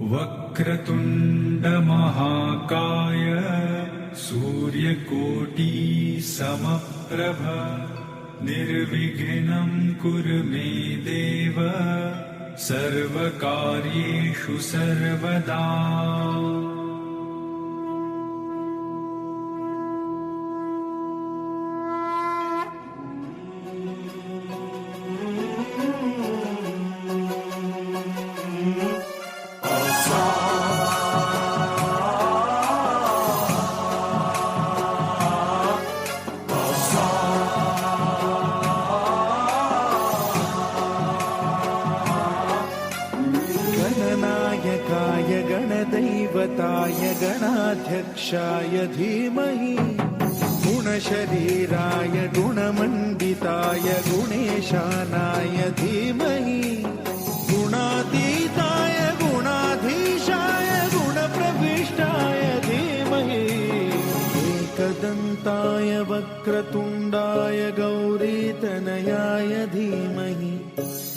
वक्रतुंड महाकाय सूर्यकोटि समप्रभ निर्विघ्नं कुरु मे देव सर्वकार्येषु सर्वदा। गणनायकाय गणदैवताय गणाध्यक्षाय धीमहि गुणशरीराय गुणमण्डिताय गुणेशानाय धीमहि गुणातीताय गुणाधीशाय गुणप्रविष्टाय धीमहि एकदन्ताय वक्रतुण्डाय गौरीतनयाय धीमहि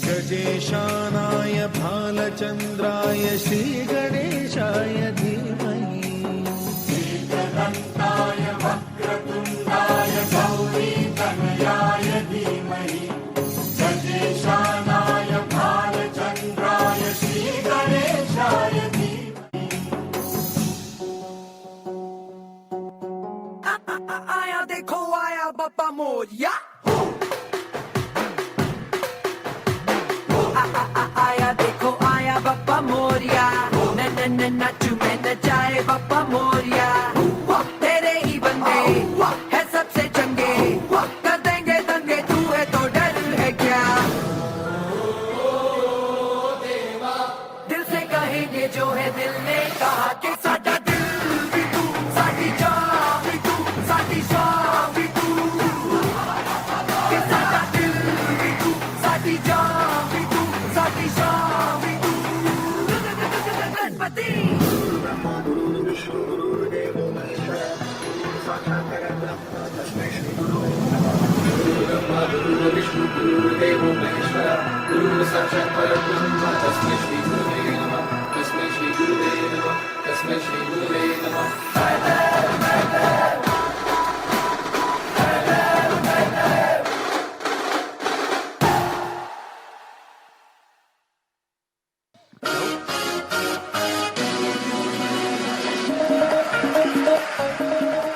गजेशानाय भालचन्द्राय श्रीगणेशाय धीमहि एकदन्ताय वक्रतुण्डाय गौरीतनयाय धीमहि गजेशानाय भालचन्द्राय श्रीगणेशाय धीमहि। आया देखो आया बाबा मोरिया, आया देखो आया बाबा मोरिया, न नाचू में न जाए बाबा मोरिया। तेरे ही बंदे है सबसे चंगे, कर देंगे दंगे, तू है तो डर है क्या। दिल से कहेंगे जो है दिल ने कहा कि साडा दिल भी तू, साडी जान भी तू, साडी शान भी तू, कि साडा दिल भी तू, साडी जान भी तू, साडी शान भी तू। गणपति विष्णु गुरुदेवो महेश्वर गुरु साक्षात् परब्रह्म तस्मै श्री गुरुवे नमः तस्मै श्री गुरुवे नमः तस्मै श्री गुरुवे नमः।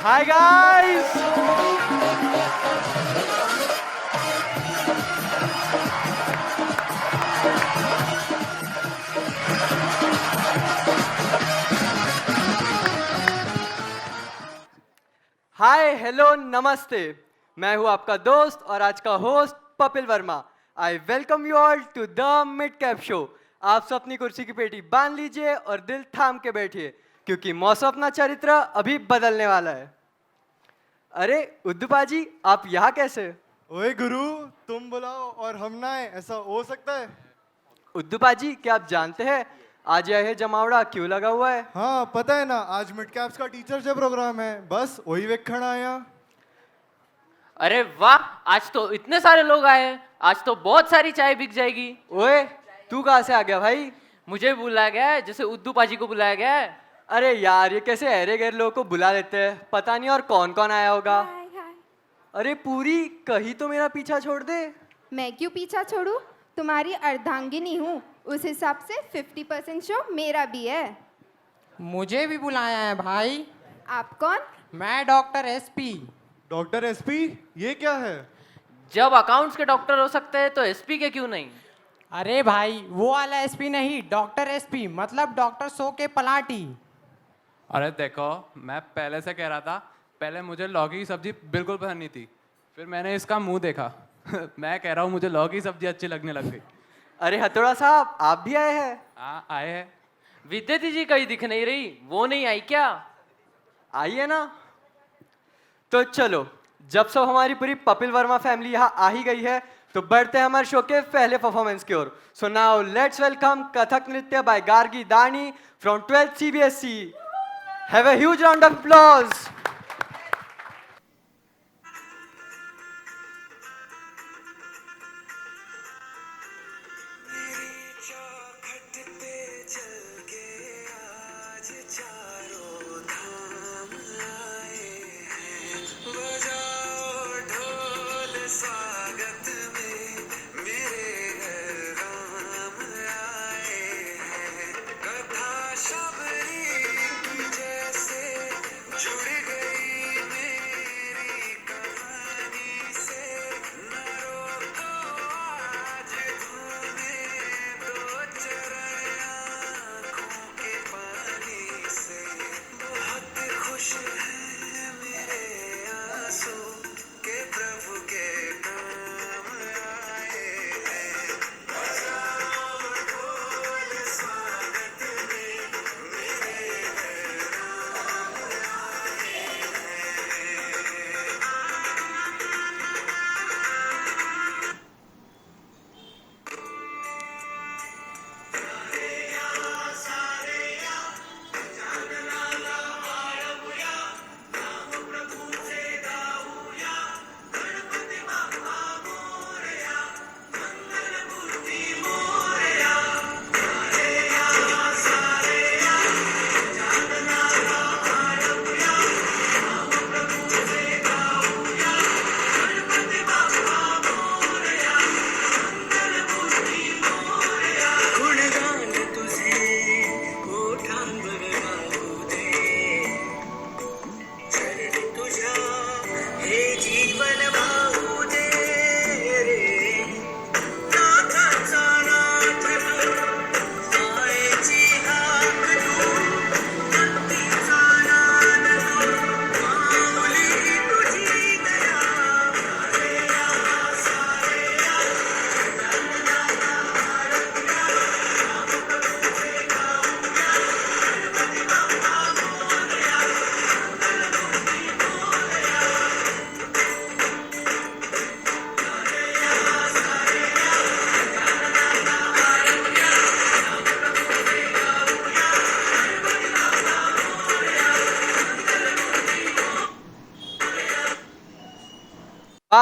Hi guys! हाय हेलो नमस्ते, मैं हूं आपका दोस्त और आज का host Kapil Verma. I welcome you all to the mid cap show. आप सब अपनी कुर्सी की पेटी बांध लीजिए और दिल थाम के बैठिए क्योंकि मौसम अपना चरित्र अभी बदलने वाला है। अरे उद्दू पाजी, आप यहाँ कैसे? ओए गुरु, तुम बुलाओ और हम ना आए, ऐसा हो सकता है? उद्दू पाजी, क्या आप जानते हैं आज यह जमावड़ा क्यों लगा हुआ है? हाँ पता है ना, आज मिड कैप्स का टीचर्स डे प्रोग्राम है, बस वही वेखण आया। अरे वाह, आज तो इतने सारे लोग आए हैं, आज तो बहुत सारी चाय बिक जाएगी। ओए तू कहाँ से आ गया भाई? मुझे भी बुलाया गया है जैसे उद्दू पाजी को बुलाया गया है। अरे यार, ये कैसे अरे गैर लोगों को बुला लेते हैं, पता नहीं और कौन कौन आया होगा। अरे पूरी, कहीं तो मेरा पीछा छोड़ दे। मैं क्यों पीछा छोड़ूं? तुम्हारी अर्धांगिनी हूँ, उस हिसाब से 50% शो मेरा भी है। मुझे भी बुलाया है भाई। आप कौन? मैं डॉक्टर एसपी। डॉक्टर एसपी, ये क्या है? जब अकाउंट्स के डॉक्टर हो सकते हैं तो एसपी के क्यों नहीं? अरे भाई, वो वाला एसपी नहीं, डॉक्टर एसपी मतलब डॉक्टर सो के पलाटी। अरे देखो, मैं पहले से कह रहा था, पहले मुझे लौकी की सब्जी बिल्कुल पसंद नहीं थी, फिर मैंने इसका मुंह देखा मैं कह रहा हूँ मुझे लौकी की सब्जी अच्छी लगने लग गई। अरे हथौड़ा साहब, आप भी आए हैं? हाँ आए हैं। विद्यार्थी जी कहीं दिख नहीं रही, वो नहीं आई क्या? आइए ना। तो चलो, जब सब हमारी पूरी कपिल वर्मा फैमिली यहाँ आ ही गई है तो बढ़ते हैं हमारे शो के पहले परफॉर्मेंस की ओर। So now let's welcome Kathak nritya by Gargi Dani from 12th CBSE। Have a huge round of applause. चौखट पे चल के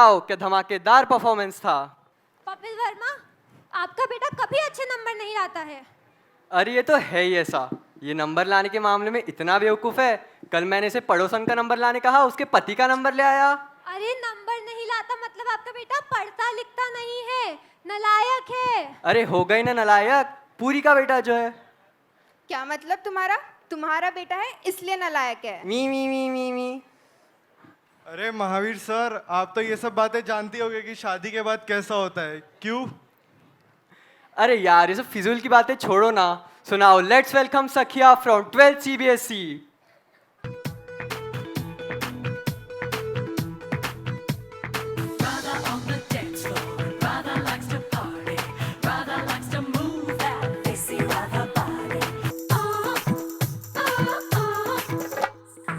वाओ क्या धमाकेदार परफॉर्मेंस था। कपिल वर्मा, आपका बेटा कभी अच्छे नंबर नहीं लाता है। अरे ये तो है ही ऐसा, ये नंबर लाने के मामले में इतना बेवकूफ़ है। कल मैंने इसे पड़ोसन का नंबर लाने कहा, उसके पति का नंबर ले आया। अरे नंबर नहीं लाता मतलब आपका बेटा पढ़ता लिखता नहीं है, नालायक है। अरे हो गई ना नालायक, पूरी का बेटा जो है। क्या मतलब तुम्हारा बेटा है इसलिए नालायक है। मी मी मी मी मी। अरे महावीर सर, आप तो ये सब बातें जानती होंगे कि शादी के बाद कैसा होता है, क्यों? अरे यार ये सब फिजूल की बातें छोड़ो ना, सुनाओ। लेट्स वेलकम सखिया फ्रॉम 12th CBSE।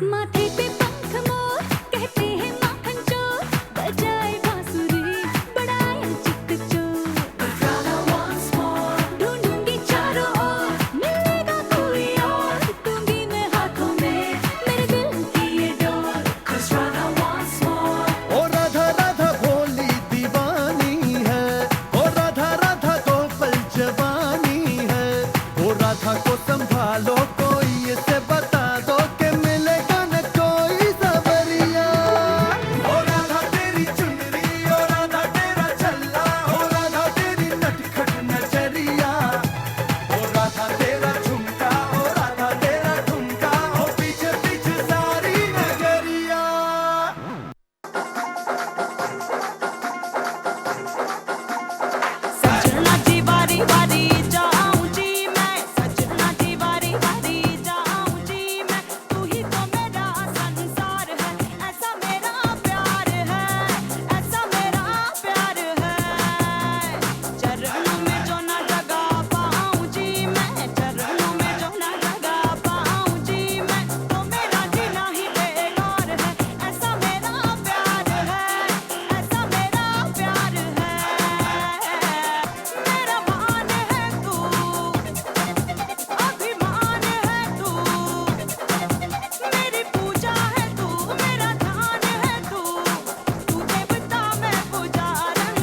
माथे पे पंख मोर कहते हैं माखन चोर, बजाए बांसुरी बड़ाए चिक चोर। ढूंढूंगी चारों ओर मिलेगा कोई और, दूंगी मैं हाथों में मेरे दिल की ये डोर। ओ राधा राधा भोली दीवानी है, ओ राधा राधा तो पल जवानी है। ओ राधा को संभालो कोई इसे बता दो कि मिलेगा न कोई सवरिया। ओ राधा तेरी चुनरी, ओ राधा तेरा छल्ला, ओ राधा तेरी नटखट नजरिया। ओ राधा तेरा झुमका, ओ राधा तेरा ठुमका, ओ पीछे पीछे सारी नगरिया। सजना जी बारी बारी जाऊं जी मैं, सजना जी बारी बारी जाऊं जी मैं। तू ही तो मेरा संसार है, ऐसा मेरा प्यार है, ऐसा मेरा प्यार है। चरणों में जो ना लगा पाऊं जी मैं, चरणों में जो ना लगा पाऊं जी मैं, तो मेरा जीना ही बेकार है, ऐसा मेरा प्यार है, ऐसा मेरा प्यार है। मेरा मान है तू, अभिमान है तू, मेरी पूजा है तू, मेरा ध्यान है तू, तू देवता मैं पुजारन,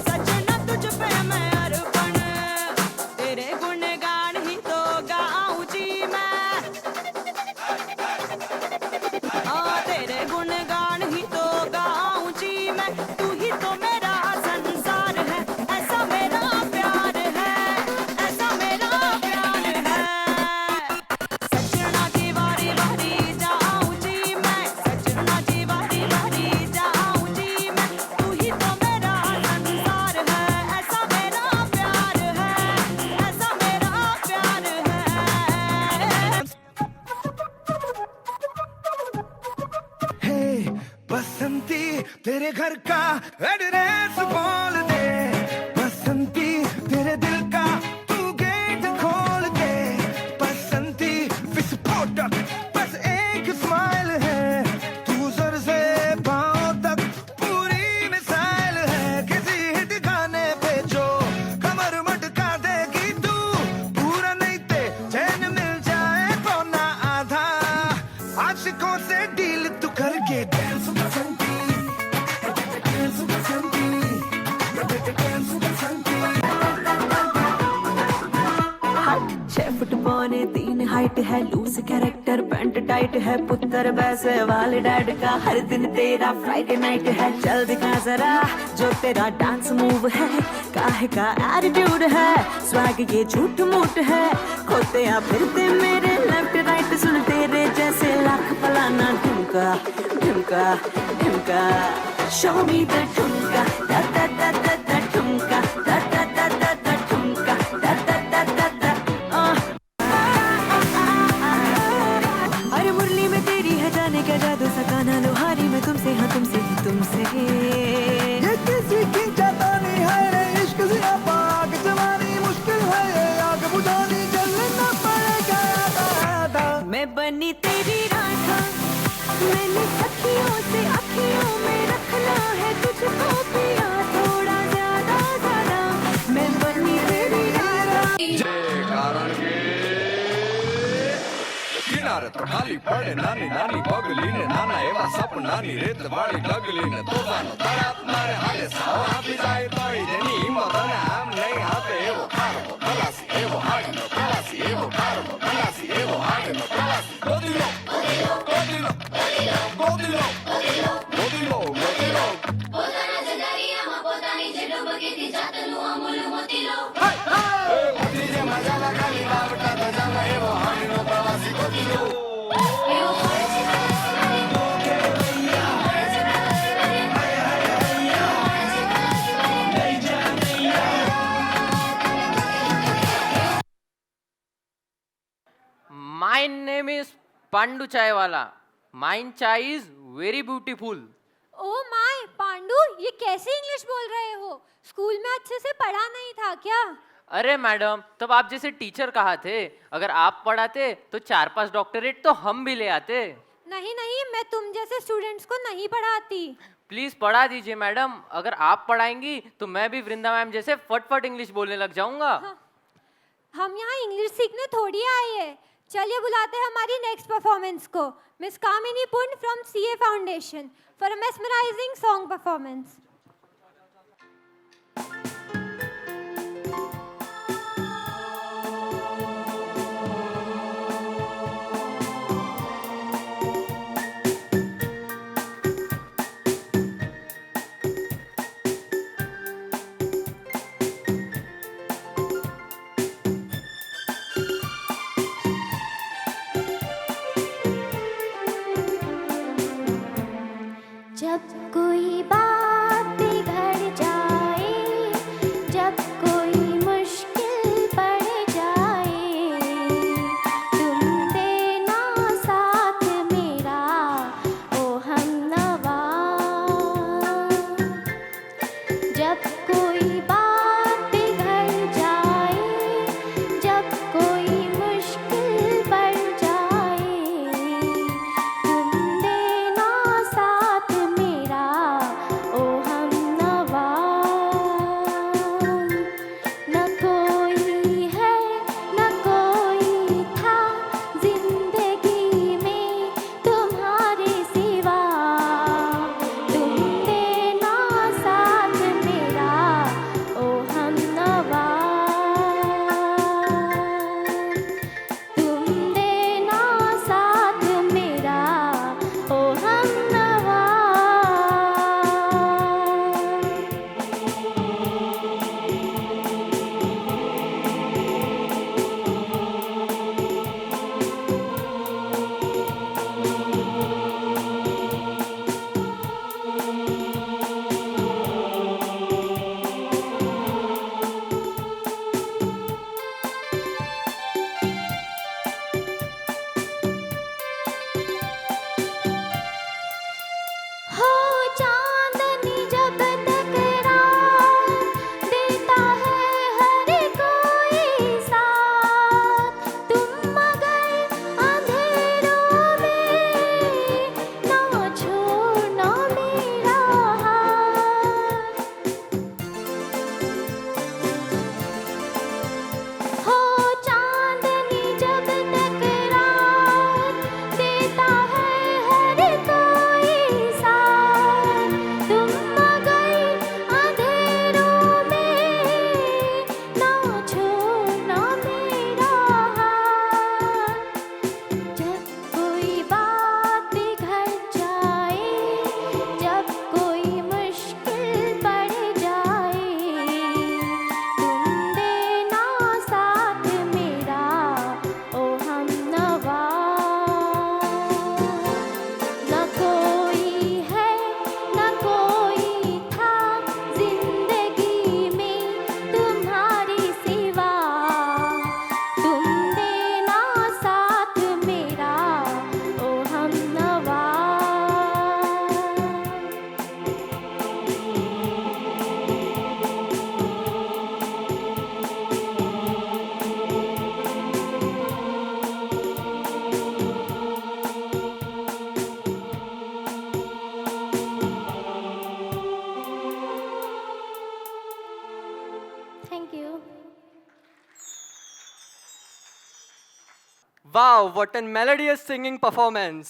सजना तुझ पे मैं अर्पण। तेरे गुणगान ही तो गाऊं जी मैं, हाँ तेरे गुणगान ही तो गाऊं जी मैं। तू ही तो मेरा संसार है, ऐसा मेरा प्यार है, ऐसा मेरा प्यार है। सजना की बारी बारी जाऊं जी मैं, सजना की बारी बारी जाऊं जी मैं। तू ही तो मेरा संसार है, ऐसा मेरा प्यार है, ऐसा मेरा प्यार है। हे बसंती तेरे घर का एड्रेस बोल दे, बसंती तेरे दिल का तू गेट खोल दे। बसंती विस्फोटक बस एक स्माइल है, तू सर से पांव तक पूरी मिसाइल है। किसी हिट गाने पे जो कमर मटका देगी तू, पूरा नहीं ते चैन मिल जाए पौना आधा। आशिकों से डील तू करके डांस बसंती, डांस बसंती, डांस बसंती। 6 फुट पौने 3 हाइट है, लूज कैरेक्टर पैंट टाइट है, पुत्र वैसे वाले डैड का हर दिन तेरा फ्राइडे नाइट है। चल दिखा जरा जो तेरा डांस मूव है, काहे का एटीट्यूड है, स्वैग ये झूठ मूठ है। खोते या फिरते मेरे लेफ्ट राइट, सुन तेरे जैसे लाख फलाना ठुमका ठुमका ठुमका। शो मी द ठुमका दा दा दा दा दा ठुमका दा दा दा दा दा ठुमका दा दा दा दा दा। अरे मुरली में तेरी है जाने क्या जादू, सकाना लोहारी में तुमसे हाँ तुमसे ही तुमसे। ये किसी की चेतावनी है रे, इश्क से पाक जवानी मुश्किल है, ये आग बुझानी जलना पड़ेगा दादा। मैं बनी तेरी राधा, मैंने सखियों से अखियों में रखना है तुझको पिया, थोड़ा ज्यादा ज्यादा। मैं बनी तेरी राधा। किनारे तो खाली पड़े नानी नानी बगली ने नाना एवा સપનાની રેત વાળી ડગલીને તોફાનો તળાપ મારે હાલે સાવ આપી જાય તોય તેની હિંમત અને આમ નહીં આપે એવો કારમો ખલાસી એવો હાડીનો ખલાસી એવો કારમો ખલાસી એવો હાડીનો ખલાસી ગોદીલો ગોદીલો ગોદીલો ગોદીલો ગોદીલો પોતાના જ દરિયામાં પોતાની જ ડૂબકીથી જાતનું અમૂલ મોતી લો મોતી જે મજા લગાવી લાવટા ધજામાં એવો હાડીનો પ્રવાસી ગોદીલો એવો હોય છે My name is Pandu Chaiwala. Mine chai is very beautiful. Oh my Pandu ये कैसे इंग्लिश बोल रहे हो स्कूल में अच्छे से पढ़ा नहीं था क्या अरे मैडम, तब आप जैसे टीचर कहा थे, अगर आप पढ़ाते तो 4-5 डॉक्टरेट तो हम भी ले आते। नहीं नहीं मैं तुम जैसे स्टूडेंट्स को नहीं पढ़ाती प्लीज पढ़ा दीजिए मैडम। अगर आप पढ़ाएंगी तो मैं भी वृंदा मैम जैसे फटफट इंग्लिश बोलने लग जाऊंगा। हम यहाँ इंग्लिश सीखने थोड़ी आए हैं चलिए बुलाते हैं हमारी नेक्स्ट परफॉर्मेंस को miss Kamini Pund from CA foundation for a mesmerising song performance जब कोई बात बिगड़ जाए जब कोई मुश्किल पड़ जाए तुम देना साथ मेरा ओ हमनवा जब कोई बात बिगड़ जाए जब कोई मुश्किल पड़ जाए तुम देना साथ मेरा ओ हमनवा न कोई है न कोई था जिंदगी में तुम्हारे सिवा तुम देना साथ मेरा ओ हमनवा तुम देना साथ मेरा ओ हमनवा हो चांदनी जब तक रात देता है हर कोई साथ तुम मगर अंधेरों में ना छोड़ना मेरा हाथ हो चांदनी जब तक रात देता है हर कोई साथ तुम मगर अंधेरों में ना छोड़ना मेरा हाथ जब कोई बात बिगड़ जाए जब कोई मुश्किल पड़ जाए तुम देना साथ मेरा ओ हमनवा न कोई है न कोई था जिंदगी में तुम्हारे सिवा तुम देना साथ मेरा ओ हमनवा thank you Wow, what a melodious singing performance.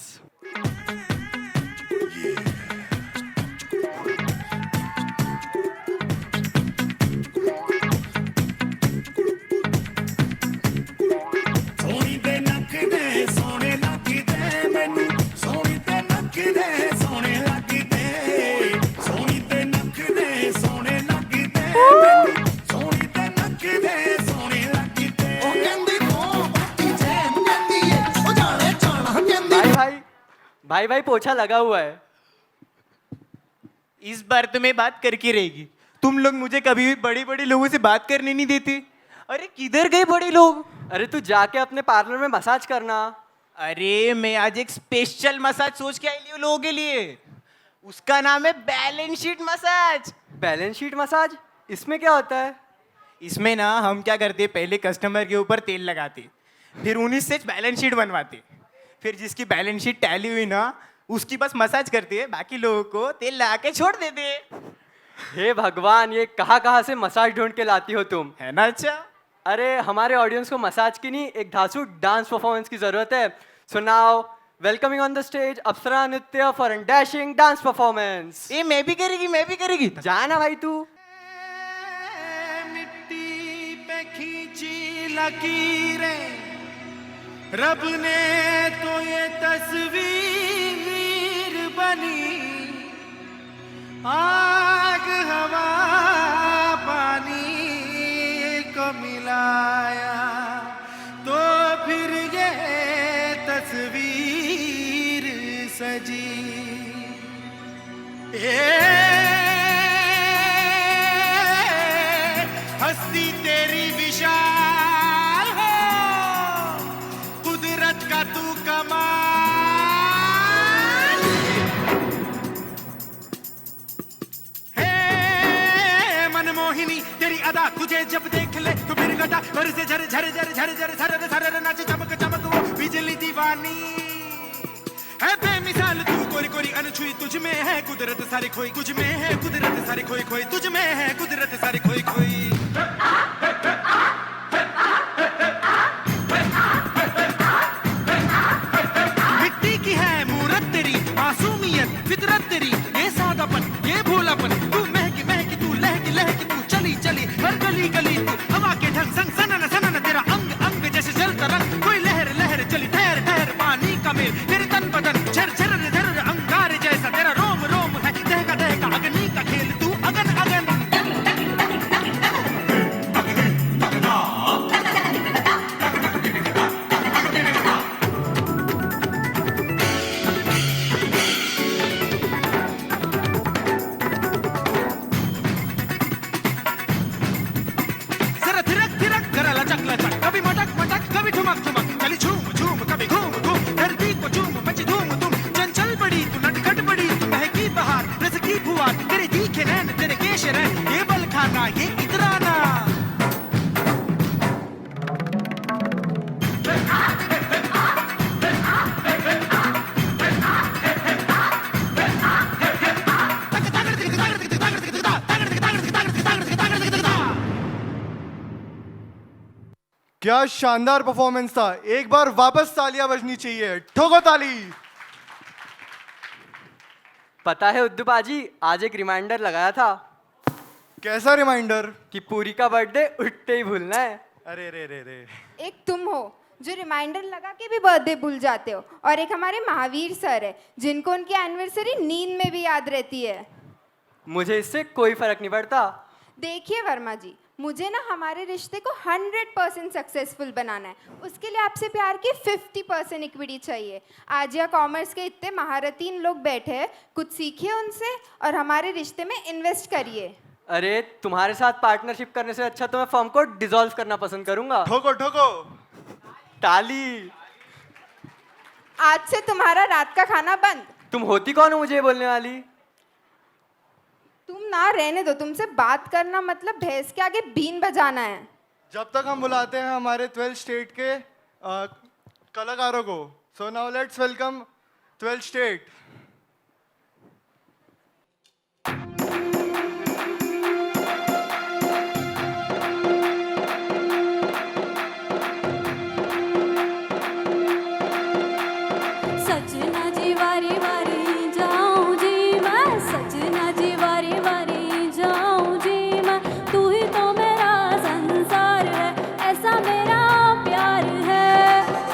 भाई भाई पोछा लगा हुआ है। इस बार तो मैं बात करके रहेगी। तुम लोग मुझे कभी भी बड़ी बड़ी लोगों से बात करने नहीं देते। अरे किधर गए बड़े लोग? अरे तू जाके अपने पार्लर में मसाज करना। अरे मैं आज एक स्पेशल मसाज सोच के आई हूँ लोगों के लिए। उसका नाम है balance sheet massage. Balance sheet massage, इसमें क्या होता है? इसमें ना हम क्या करते, पहले कस्टमर के ऊपर तेल लगाते, फिर उन्हीं से बैलेंस शीट बनवाते, फिर जिसकी बैलेंस शीट टैली हुई ना उसकी बस मसाज करते, बाकी लोगों को तेल लगा के छोड़ देते। हे भगवान, ये कहाँ से मसाज ढूंढ के लाती हो तुम, है ना? अच्छा, अरे हमारे ऑडियंस को मसाज की नहीं, एक धांसू डांस परफॉर्मेंस की जरूरत है। So now welcoming on the stage Apsara nritya for an dashing dance performance. ये मैं भी करेगी। जाना भाई तू। मिट्टी पे खींची लकीरें, रब ने तो ये तस्वीर बनी, आग हवा पानी को मिलाया तो फिर ये तस्वीर सजी। हस्ती तेरी विशाल हो, कुदरत का तू कमाल है। मनमोहिनी तेरी अदा, तुझे जब देख ले तो फिर घटा और से झर झर झर झर झर झर झर नाचे चमक चमक वो बिजली दीवानी है। बेमिसाल तू कोरी कोरी अनछुई, तुझ में है कुदरत सारी खोई, तुझ में है कुदरत सारी खोई खोई, तुझ में है कुदरत सारी खोई खोई। मिट्टी की है मूरत तेरी, मासूमियत फितरत तेरी, ये सादापन ये भोलापन, तू महकी महकी तू लहकी लहकी तू चली चली हर गली गली तू हवा के ढंग संग सनन सनन, तेरा अंग अंग जैसे जल तरंग, कोई लहर लहर चली ठहर ठहर पानी का मेल, तेरे तन बदन झर झर झर अंगार जैसा, तेरा रोम रोम है दहका दहका अग्नि का खेल, तू अगन अगन। जरा थिरक थिरक जरा लचक लचक, कभी मटक मटक कभी ठुमक ठुमक, चली झूम झूम कभी घूम घूम, धरती को झूम मची धूम धूम, चंचल बड़ी तू नटखट बड़ी तू बहकी बहार रस की फुहार, तेरे तीखे नैन तेरे केश रैन, ये बल खाना ये इतराना। क्या शानदार परफॉर्मेंस था। एक बार वापस तालियां बजनी चाहिए, ठोको ताली। पता है उद्दू बाजी, आज एक रिमाइंडर लगाया था। कैसा रिमाइंडर? कि पूरी का बर्थडे उठते ही भूलना है। अरे रे रे रे, एक तुम हो जो रिमाइंडर लगा के भी बर्थडे भूल जाते हो, और एक हमारे महावीर सर है जिनको उनकी एनिवर्सरी नींद में भी याद रहती है। मुझे इससे कोई फर्क नहीं पड़ता। देखिए वर्मा जी, मुझे ना हमारे रिश्ते को 100% सक्सेसफुल बनाना है, उसके लिए आपसे प्यार की 50% इक्विटी चाहिए। आज या कॉमर्स के इतने महारथीन लोग बैठे हैं, कुछ सीखिए उनसे और हमारे रिश्ते में इन्वेस्ट करिए। अरे तुम्हारे साथ पार्टनरशिप करने से अच्छा तो मैं फर्म को डिसॉल्व करना पसंद करूंगा। ठोको ठोको ताली। आज से तुम्हारा रात का खाना बंद। तुम होती कौन हो मुझे ये बोलने वाली? तुम ना रहने दो, तुमसे बात करना मतलब भैंस के आगे बीन बजाना है। जब तक हम बुलाते हैं हमारे 12 स्टेट के कलाकारों को। सो नाउ लेट्स वेलकम 12 स्टेट। सजना जी वारी वारी जाऊं जी मैं, सजना जी वारी वारी जाऊं जी मैं, तू ही तो मेरा संसार है, ऐसा मेरा प्यार है,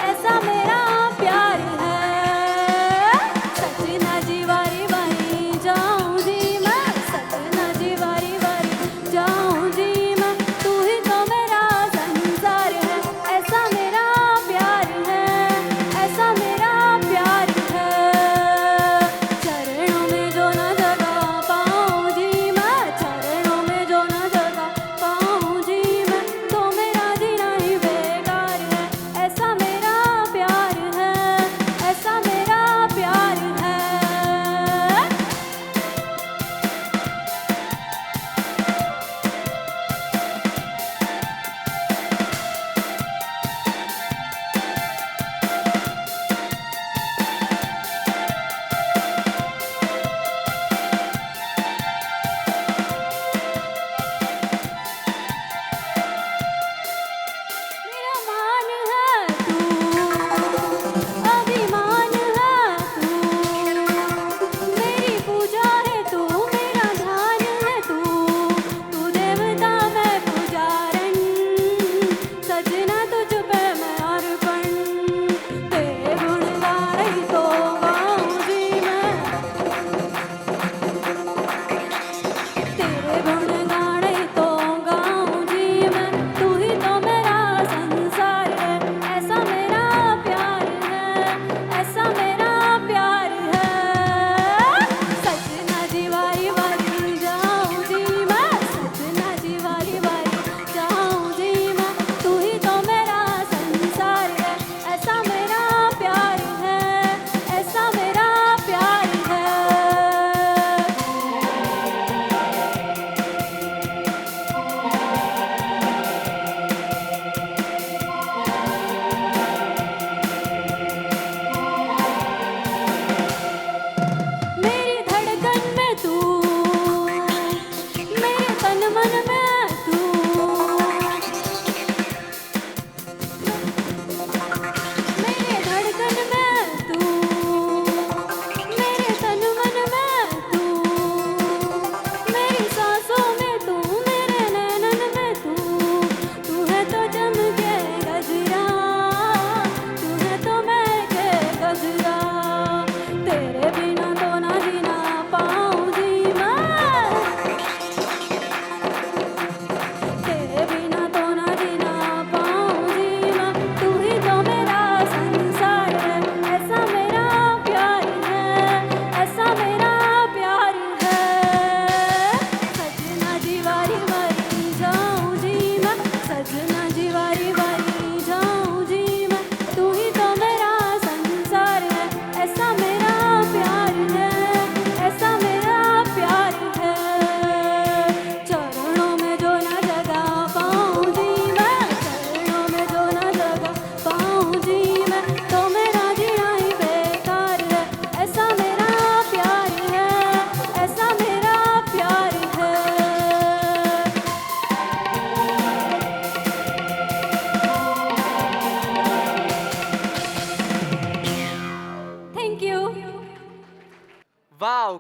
ऐसा मेरा प्यार है। सजना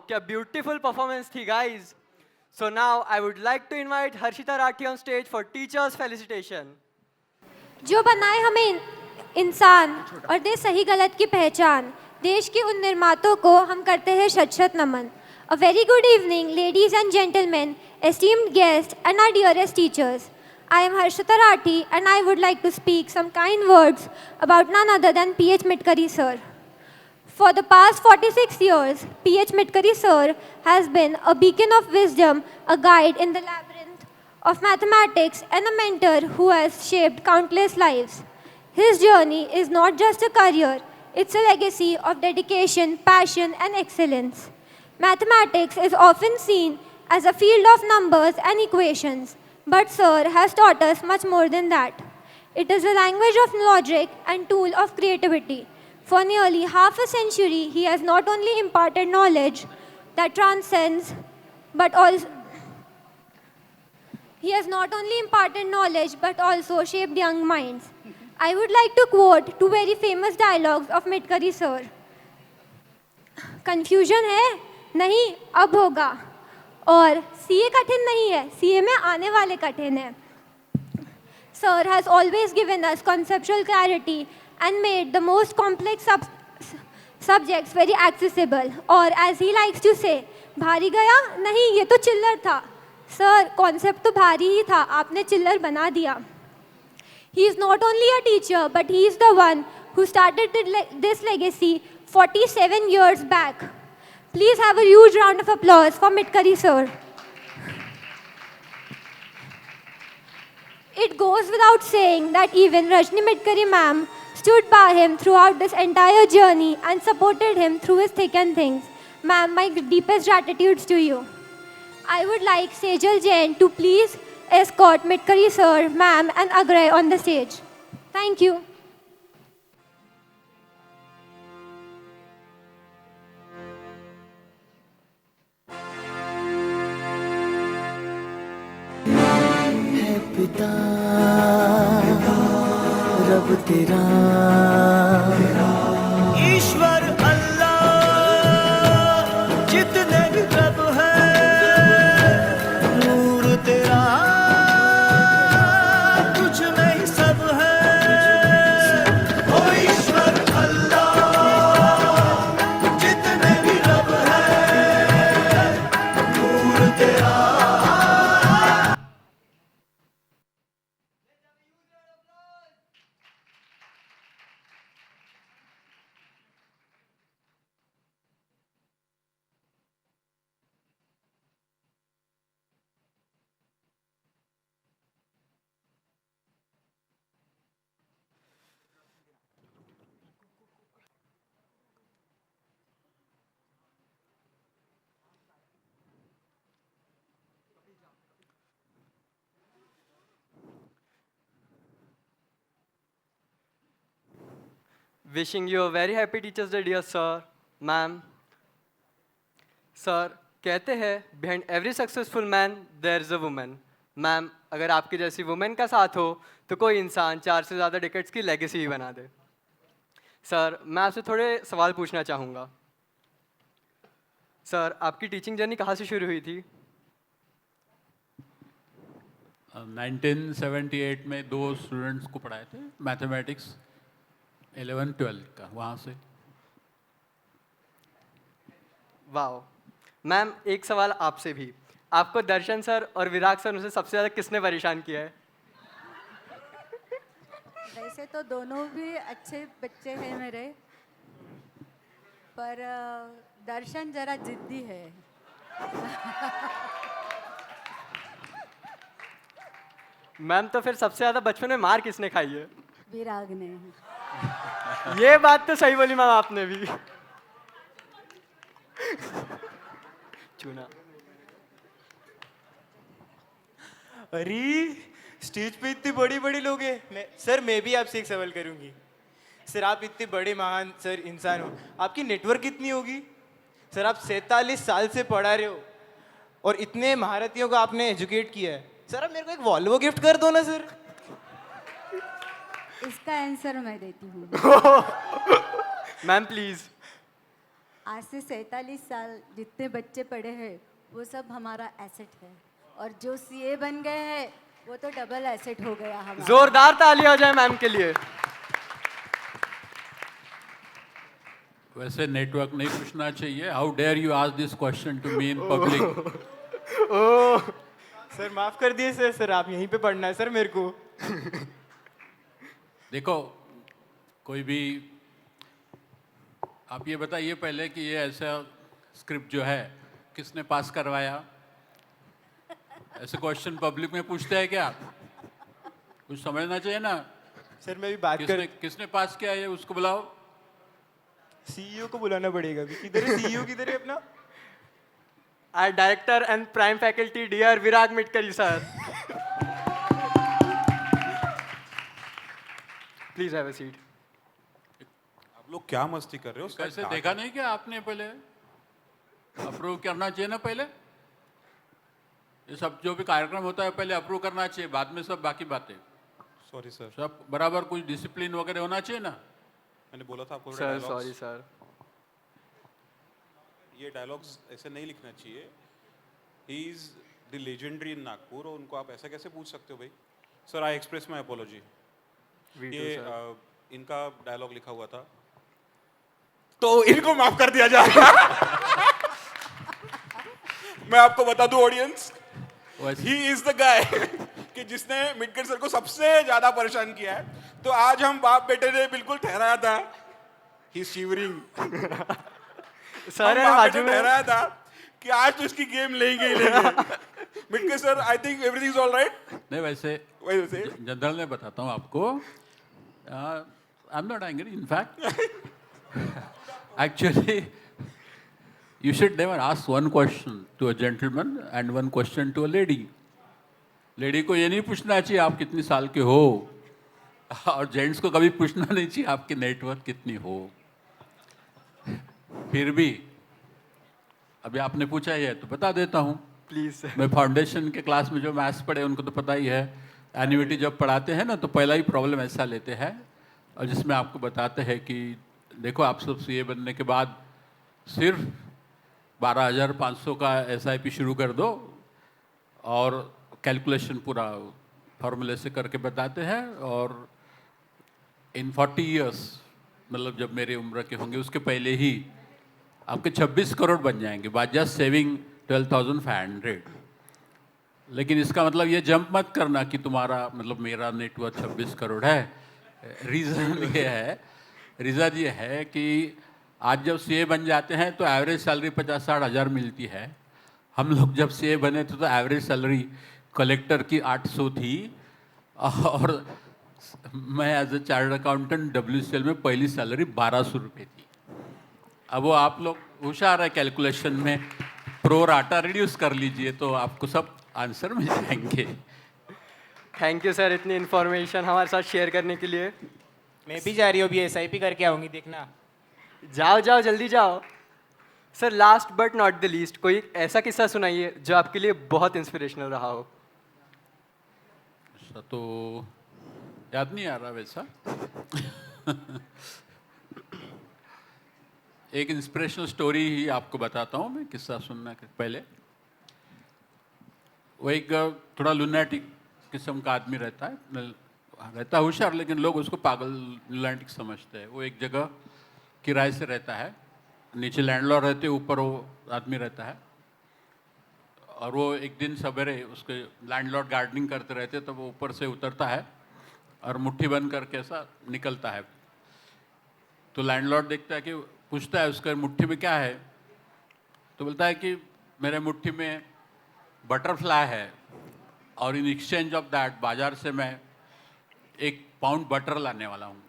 क्या ब्यूटीफुल परफॉर्मेंस थी guys. So now I would like to invite Harshita Rathi on stage for teachers felicitation. जो बनाए हमें इंसान और दे सही गलत की पहचान, देश के उन निर्मातों को हम करते हैं शत शत नमन. A very good evening, ladies and gentlemen, esteemed guests and our dearest teachers. I am Harshita Rathi and I would like to speak some kind words about none other than P.H. Midkari sir. For the past 46 years, P.H. Midkari sir has been a beacon of wisdom, a guide in the labyrinth of mathematics, and a mentor who has shaped countless lives. His journey is not just a career, it's a legacy of dedication, passion, and excellence. Mathematics is often seen as a field of numbers and equations, but sir has taught us much more than that. It is a language of logic and tool of creativity. For nearly half a century, he has not only imparted knowledge that transcends, but also shaped young minds. I would like to quote two very famous dialogues of Midkari sir. Confusion है? नहीं, अब होगा. और CA कठिन नहीं है, CA में आने वाले कठिन है. Sir has always given us conceptual clarity and made the most complex subjects very accessible. और as he likes to say, भारी गया? नहीं, ये तो चिल्लर था. Sir, concept तो भारी ही था, आपने चिल्लर बना दिया. He is not only a teacher, but he is the one who started this legacy 47 years back. Please have a huge round of applause for Midkari sir. It goes without saying that even Rajni Midkari ma'am stood by him throughout this entire journey and supported him through his thick and thins. Ma'am, my deepest gratitudes to you. I would like Sejal Jain to please escort Midkari sir, ma'am, and Agray on the stage. Thank you. पिता रब तेरा ईश्वर अल्लाह जितने भी रब है नूर तेरा तुझ में ही सब है ओ ईश्वर अल्लाह जितने भी रब है नूर तेरा. Wishing you a very happy Teachers Day, dear sir, ma'am. Sir, कहते हैं behind every successful man there is a woman. Ma'am, अगर आपकी जैसी वुमेन का साथ हो तो कोई इंसान 4 से ज़्यादा डिकेट्स की लेगेसी ही बना दे. सर, मैं आपसे थोड़े सवाल पूछना चाहूँगा. सर, आपकी टीचिंग जर्नी कहाँ से शुरू हुई थी? 1978 में 2 स्टूडेंट्स को पढ़ाए थे मैथमेटिक्स 11-12 का, वहाँ से. वाओ. मैम, एक सवाल आपसे भी. आपको दर्शन सर और विराग सर से सबसे ज़्यादा किसने परेशान किया है? वैसे तो दोनों भी अच्छे बच्चे हैं मेरे, पर दर्शन जरा जिद्दी है. मैम, तो फिर सबसे ज़्यादा बचपन में मार किसने खाई है? विराग ने. ये बात तो सही बोली मैम आपने भी. चुना. अरे स्टेज पे इतने बड़े बड़े लोग हैं. सर, मैं भी आपसे एक सवाल करूंगी. सर, आप इतने बड़े महान सर इंसान हो, आपकी नेटवर्क कितनी होगी? सर, आप 47 साल से पढ़ा रहे हो और इतने महारथियों को आपने एजुकेट किया है. सर, आप मेरे को एक वॉल्वो गिफ्ट कर दो ना सर. इसका आंसर मैं देती हूँ. Ma'am please. आज से 47 साल जितने बच्चे पढ़े हैं वो सब हमारा एसेट है, और जो सीए बन गए हैं वो तो डबल एसेट हो गया हमारा। जोरदार ताली हो जाए मैम के लिए। वैसे नेटवर्क नहीं पूछना चाहिए। How dare you ask this question to me in public. Oh sir माफ कर दिए सर। सर आप यहीं पे पढ़ना है सर मेरे को। देखो कोई भी, आप ये बताइए पहले कि ये ऐसा स्क्रिप्ट जो है किसने पास करवाया? ऐसे क्वेश्चन पब्लिक में पूछते हैं क्या? कुछ समझना चाहिए ना। सर मैं भी बात कर, किसने पास किया है उसको बुलाओ। सीईओ को बुलाना पड़ेगा अभी। किधर है सीईओ, किधर है अपना? Our director and prime faculty, dear Virag Mitkari sir. Please have a seat. आप लोग क्या मस्ती कर रहे हो? कैसे देखा नहीं क्या आपने? पहले अप्रूव करना चाहिए ना। पहले ये सब जो भी कार्यक्रम होता है पहले अप्रूव करना चाहिए, बाद में सब बाकी बातें। Sorry sir. सब बराबर कुछ डिसिप्लिन वगैरह होना चाहिए ना। मैंने बोला था आपको सर सॉरी सर। ये डायलॉग्स ऐसे नहीं लिखना चाहिए। ही इज द लेजेंडरी इन नागपुर, और उनको आप ऐसा कैसे पूछ सकते हो भाई? Sir I express my apology. ये इनका डायलॉग लिखा हुआ था तो इनको माफ कर दिया जाए। मैं आपको बता दूं audience, he is the guy कि जिसने मिटकर सर को सबसे ज्यादा परेशान किया है। तो आज हम बाप बेटे ने बिल्कुल ठहराया था, ही शिवरिंग सर बाजू में ठहराया था कि आज तो इसकी गेम लेंगे ही लेंगे। Mitkar sir I think everything is all right. नहीं वैसे जनरल में बताता हूँ आपको। I am not angry in fact. Actually you should never ask one question to a gentleman and one question to a lady. Lady को ये नहीं पूछना चाहिए आप कितनी साल के हो, और जेंट्स को कभी पूछना नहीं चाहिए आपकी नेटवर्थ कितनी हो। फिर भी अभी आपने पूछा ही है तो बता देता हूँ प्लीज। मैं फाउंडेशन के क्लास में जो मैथ्स पढ़े उनको तो पता ही है। एन्युइटी जब पढ़ाते हैं ना तो पहला ही प्रॉब्लम ऐसा लेते हैं, और जिसमें आपको बताते हैं कि देखो आप सब सीए बनने के बाद सिर्फ 12,500 का SIP शुरू कर दो, और कैलकुलेशन पूरा फॉर्मूले से करके बताते हैं। और इन 40 इयर्स, मतलब जब मेरी उम्र के होंगे उसके पहले ही आपके 26 करोड़ बन जाएंगे बाय जस्ट सेविंग 12,500। लेकिन इसका मतलब ये जंप मत करना कि तुम्हारा मतलब मेरा नेटवर्थ 26 करोड़ है। रीज़न ये है कि आज जब सीए बन जाते हैं तो एवरेज सैलरी 50-60 हज़ार मिलती है। हम लोग जब सीए बने थे तो एवरेज सैलरी कलेक्टर की 800 थी, और मैं as a chartered accountant WCL में पहली सैलरी 1,200 रुपये थी। अब वो आप लोग होशियार है कैलकुलेशन में, प्रो राटा रिड्यूस कर लीजिए तो आपको सब आंसर मिल जाएंगे। थैंक यू सर इतनी इन्फॉर्मेशन हमारे साथ शेयर करने के लिए। मैं भी जा रही हूँ अभी SIP करके आऊँगी, देखना। जाओ जाओ जल्दी जाओ। Sir last but not the least, कोई ऐसा किस्सा सुनाइए जो आपके लिए बहुत इंस्पिरेशनल रहा हो। ऐसा तो याद नहीं आ रहा वैसा। एक इंस्पिरेशनल स्टोरी ही आपको बताता हूँ मैं किस्सा सुनने के पहले। वो एक थोड़ा लुनेटिक किस्म का आदमी रहता है होशियार, लेकिन लोग उसको पागल लुनेटिक समझते हैं। वो एक जगह किराए से रहता है, नीचे लैंडलॉर्ड रहते, ऊपर वो आदमी रहता है। और वो एक दिन सवेरे उसके लैंडलॉर्ड गार्डनिंग करते रहते, तो वो ऊपर से उतरता है और मुट्ठी बंद करके ऐसा निकलता है। तो लैंडलॉर्ड देखता है कि, पूछता है उसके मुट्ठी में क्या है, तो बोलता है कि मेरे मुट्ठी में बटरफ्लाई है, और इन एक्सचेंज ऑफ दैट बाजार से मैं 1 पाउंड बटर लाने वाला हूँ।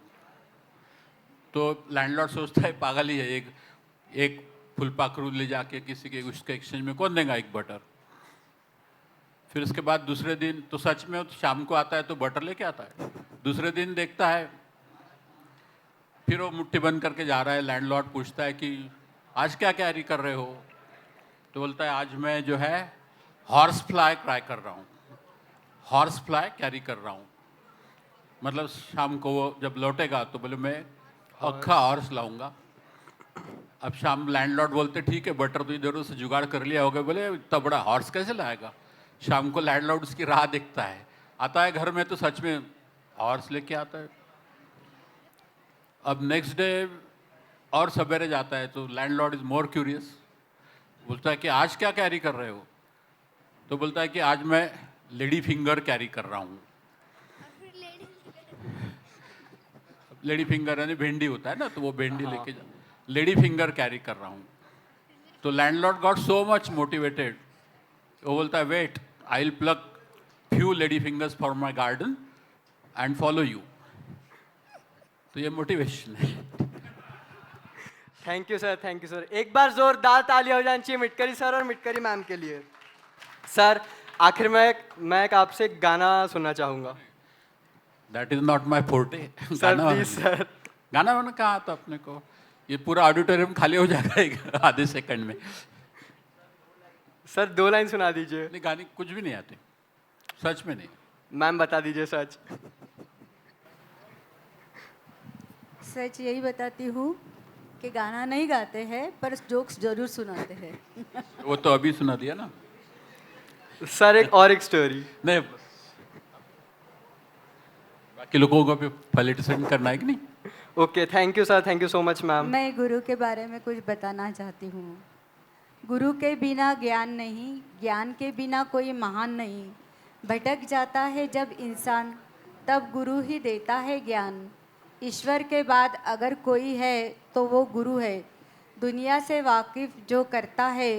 तो लैंडलॉर्ड सोचता है पागल ही है, एक फुलपाखरू ले जाके किसी के उसके एक्सचेंज में कौन देगा 1 बटर। फिर उसके बाद दूसरे दिन तो सच में शाम को आता है तो बटर लेके आता है। दूसरे दिन देखता है, फिर वो मुट्ठी बंद करके जा रहा है। लैंडलॉर्ड पूछता है कि आज क्या कैरी कर रहे हो, तो बोलता है आज मैं जो है हॉर्स फ्लाई ट्राई कर रहा हूँ, हॉर्स फ्लाई कैरी कर रहा हूँ। मतलब शाम को वो जब लौटेगा तो बोले मैं अक्खा हॉर्स लाऊंगा। अब शाम लैंडलॉर्ड बोलते ठीक है बटर तो इधर से जुगाड़ कर लिया होगा, बोले इतना बड़ा हॉर्स कैसे लाएगा। शाम को लैंडलॉर्ड उसकी राह देखता है, आता है घर में तो सच में हॉर्स लेके आता है। अब नेक्स्ट डे और सवेरे जाता है तो लैंडलॉर्ड इज मोर क्यूरियस, बोलता है कि आज क्या कैरी कर रहे हो, तो बोलता है कि आज मैं लेडी फिंगर कैरी कर रहा हूँ। लेडी फिंगर यानी भिंडी होता है ना, तो वो भिंडी लेके जा, लेडी फिंगर कैरी कर रहा हूँ। तो landlord got so much motivated, वो बोलता है wait I will plug few lady fingers for my garden and follow you. तो ये मोटिवेशन है। Thank you sir, thank you sir. एक बार जोरदार तालियां हो जानी चाहिए मिटकरी सर और मिटकरी मैम के लिए। सर आखिर में मैं एक आपसे एक गाना सुनना चाहूँगा। That is not my forte. Sir please sir. गाना वाना कहा आता अपने को, ये पूरा ऑडिटोरियम खाली हो जाएगा एक आधे सेकंड में। सर 2 लाइन सुना दीजिए। नहीं गाने कुछ भी नहीं आते, सच में नहीं। मैम बता दीजिए सच। सच यही बताती हूँ कि गाना नहीं गाते हैं पर जोक्स जरूर सुनाते हैं। वो तो अभी सुना दिया ना सर। एक स्टोरी नहीं, बाकी लोगों को भी फैसिलिटेशन करना है कि नहीं। Okay thank you sir, thank you so much ma'am. मैं गुरु के बारे में कुछ बताना चाहती हूँ। गुरु के बिना ज्ञान नहीं, ज्ञान के बिना कोई महान नहीं। भटक जाता है जब इंसान, तब गुरु ही देता है ज्ञान। ईश्वर के बाद अगर कोई है तो वो गुरु है। दुनिया से वाकिफ जो करता है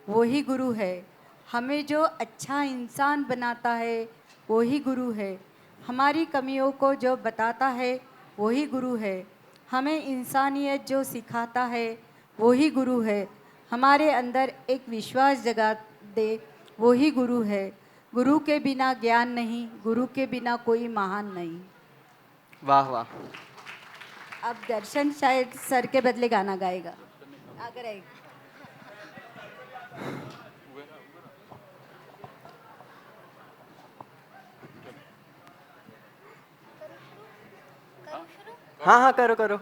वो ही गुरु है। हमें जो अच्छा इंसान बनाता है वो ही गुरु है। हमारी कमियों को जो बताता है वो ही गुरु है। हमें इंसानियत जो सिखाता है वो ही गुरु है। हमारे अंदर एक विश्वास जगा दे वो ही गुरु है। गुरु के बिना ज्ञान नहीं, गुरु के बिना कोई महान नहीं। वाह वाह। अब दर्शन शायद सर के बदले गाना गाएगा। आगे रहेगा। हाँ हाँ करो करो।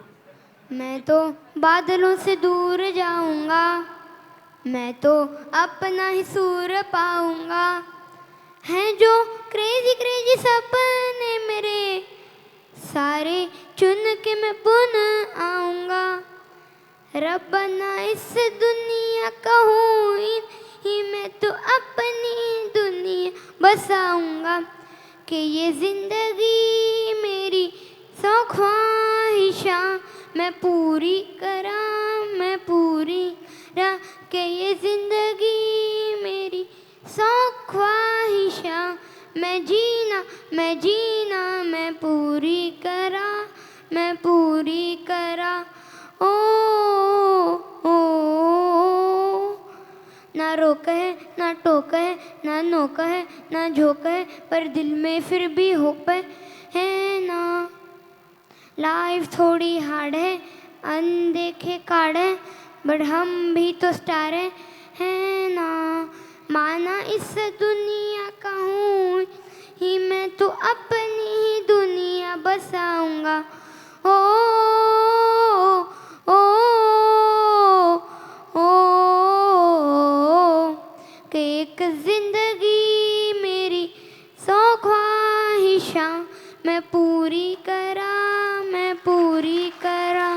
मैं तो बादलों से दूर जाऊंगा, मैं तो अपना ही सूर पाऊंगा। हैं जो क्रेजी क्रेजी सपने मेरे, सारे चुन के मैं पुनः आऊंगा। रब्बना इस दुनिया का हूँ ही मैं तो अपनी दुनिया बसाऊंगा। कि ये जिंदगी मेरी सौ ख्वाहिशां मैं पूरी करा, मैं पूरी करा। कि ये जिंदगी मेरी सौ ख्वाहिशां मैं जीना, मैं जीना, मैं पूरी करा, मैं पूरी करा। ओ, ना रोक है ना टोक है ना नोक है ना झोंक है, पर दिल में फिर भी होप है ना। लाइफ थोड़ी हार्ड है, अनदेखे कार्ड है, बट हम भी तो स्टार है ना। माना इस दुनिया का हूँ ही मैं तो अपनी ही दुनिया बसाऊंगा। ओ, ओ, ओ, कि एक जिंदगी मेरी सौ ख्वाहिशां मैं पूरी करा, मैं पूरी करा।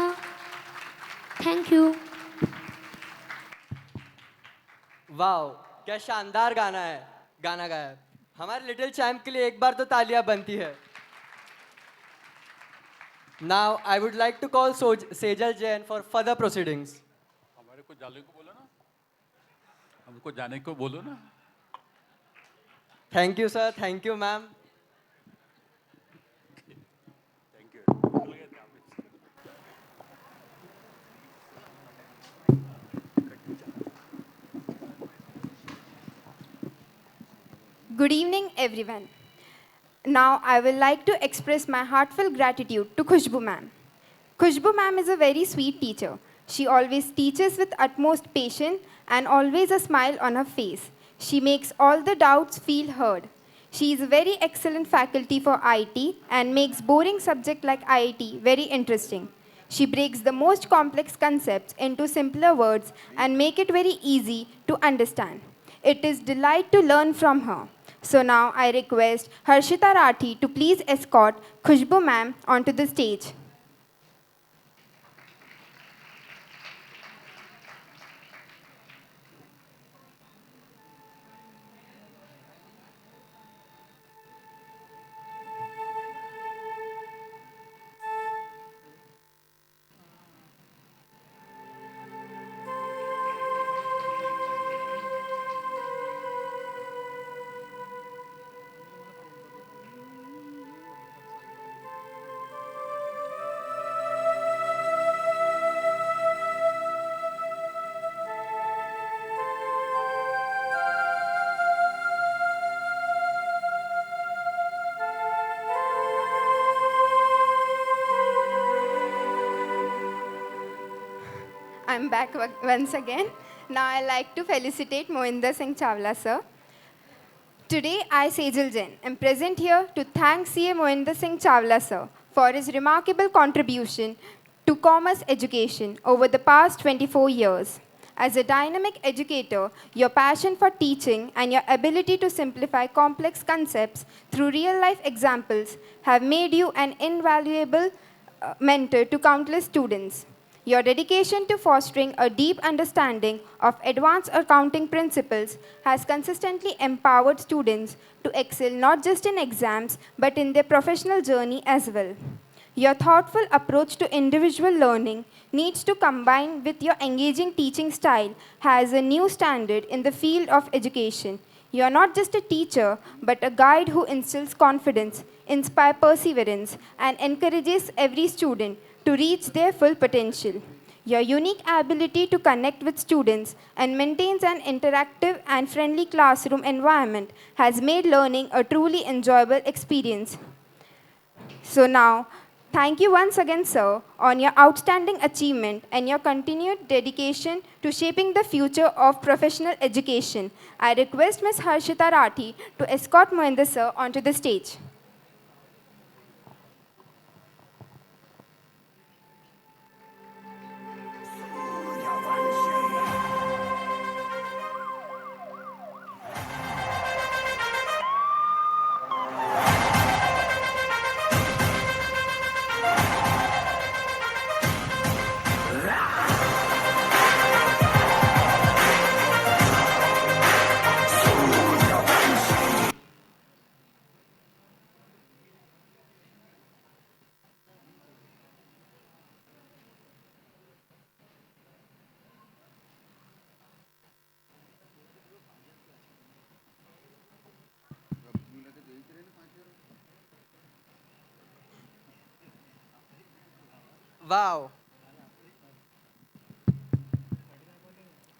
Thank you. वाह क्या शानदार गाना है, गाना गाया है। हमारे लिटिल चैम्प के लिए एक बार तो तालियां बनती है। Now I would like to call Sejal Jain for further proceedings. हमारे को जाने को बोलो ना, हमको जाने को बोलो ना। Thank you sir, thank you ma'am. Good evening, everyone. Now, I would like to express my heartfelt gratitude to Khushbu ma'am. Khushbu ma'am is a very sweet teacher. She always teaches with utmost patience and always a smile on her face. She makes all the doubts feel heard. She is a very excellent faculty for IT and makes boring subject like IIT very interesting. She breaks the most complex concepts into simpler words and make it very easy to understand. It is delight to learn from her. So now I request Harshita Rathi to please escort Khushbu ma'am onto the stage. I'm back once again. Now I'd like to felicitate Mohinder Singh Chawla sir. Today I, Sejal Jain, am present here to thank CA Mohinder Singh Chawla sir for his remarkable contribution to commerce education over the past 24 years. As a dynamic educator, your passion for teaching and your ability to simplify complex concepts through real-life examples have made you an invaluable mentor to countless students. Your dedication to fostering a deep understanding of advanced accounting principles has consistently empowered students to excel not just in exams but in their professional journey as well. Your thoughtful approach to individual learning needs to combine with your engaging teaching style has a new standard in the field of education. You are not just a teacher but a guide who instills confidence, inspires perseverance, and encourages every student to reach their full potential. Your unique ability to connect with students and maintains an interactive and friendly classroom environment has made learning a truly enjoyable experience. So now, thank you once again, sir, on your outstanding achievement and your continued dedication to shaping the future of professional education. I request Ms. Harshita Rathi to escort Mohinder sir onto the stage. Wow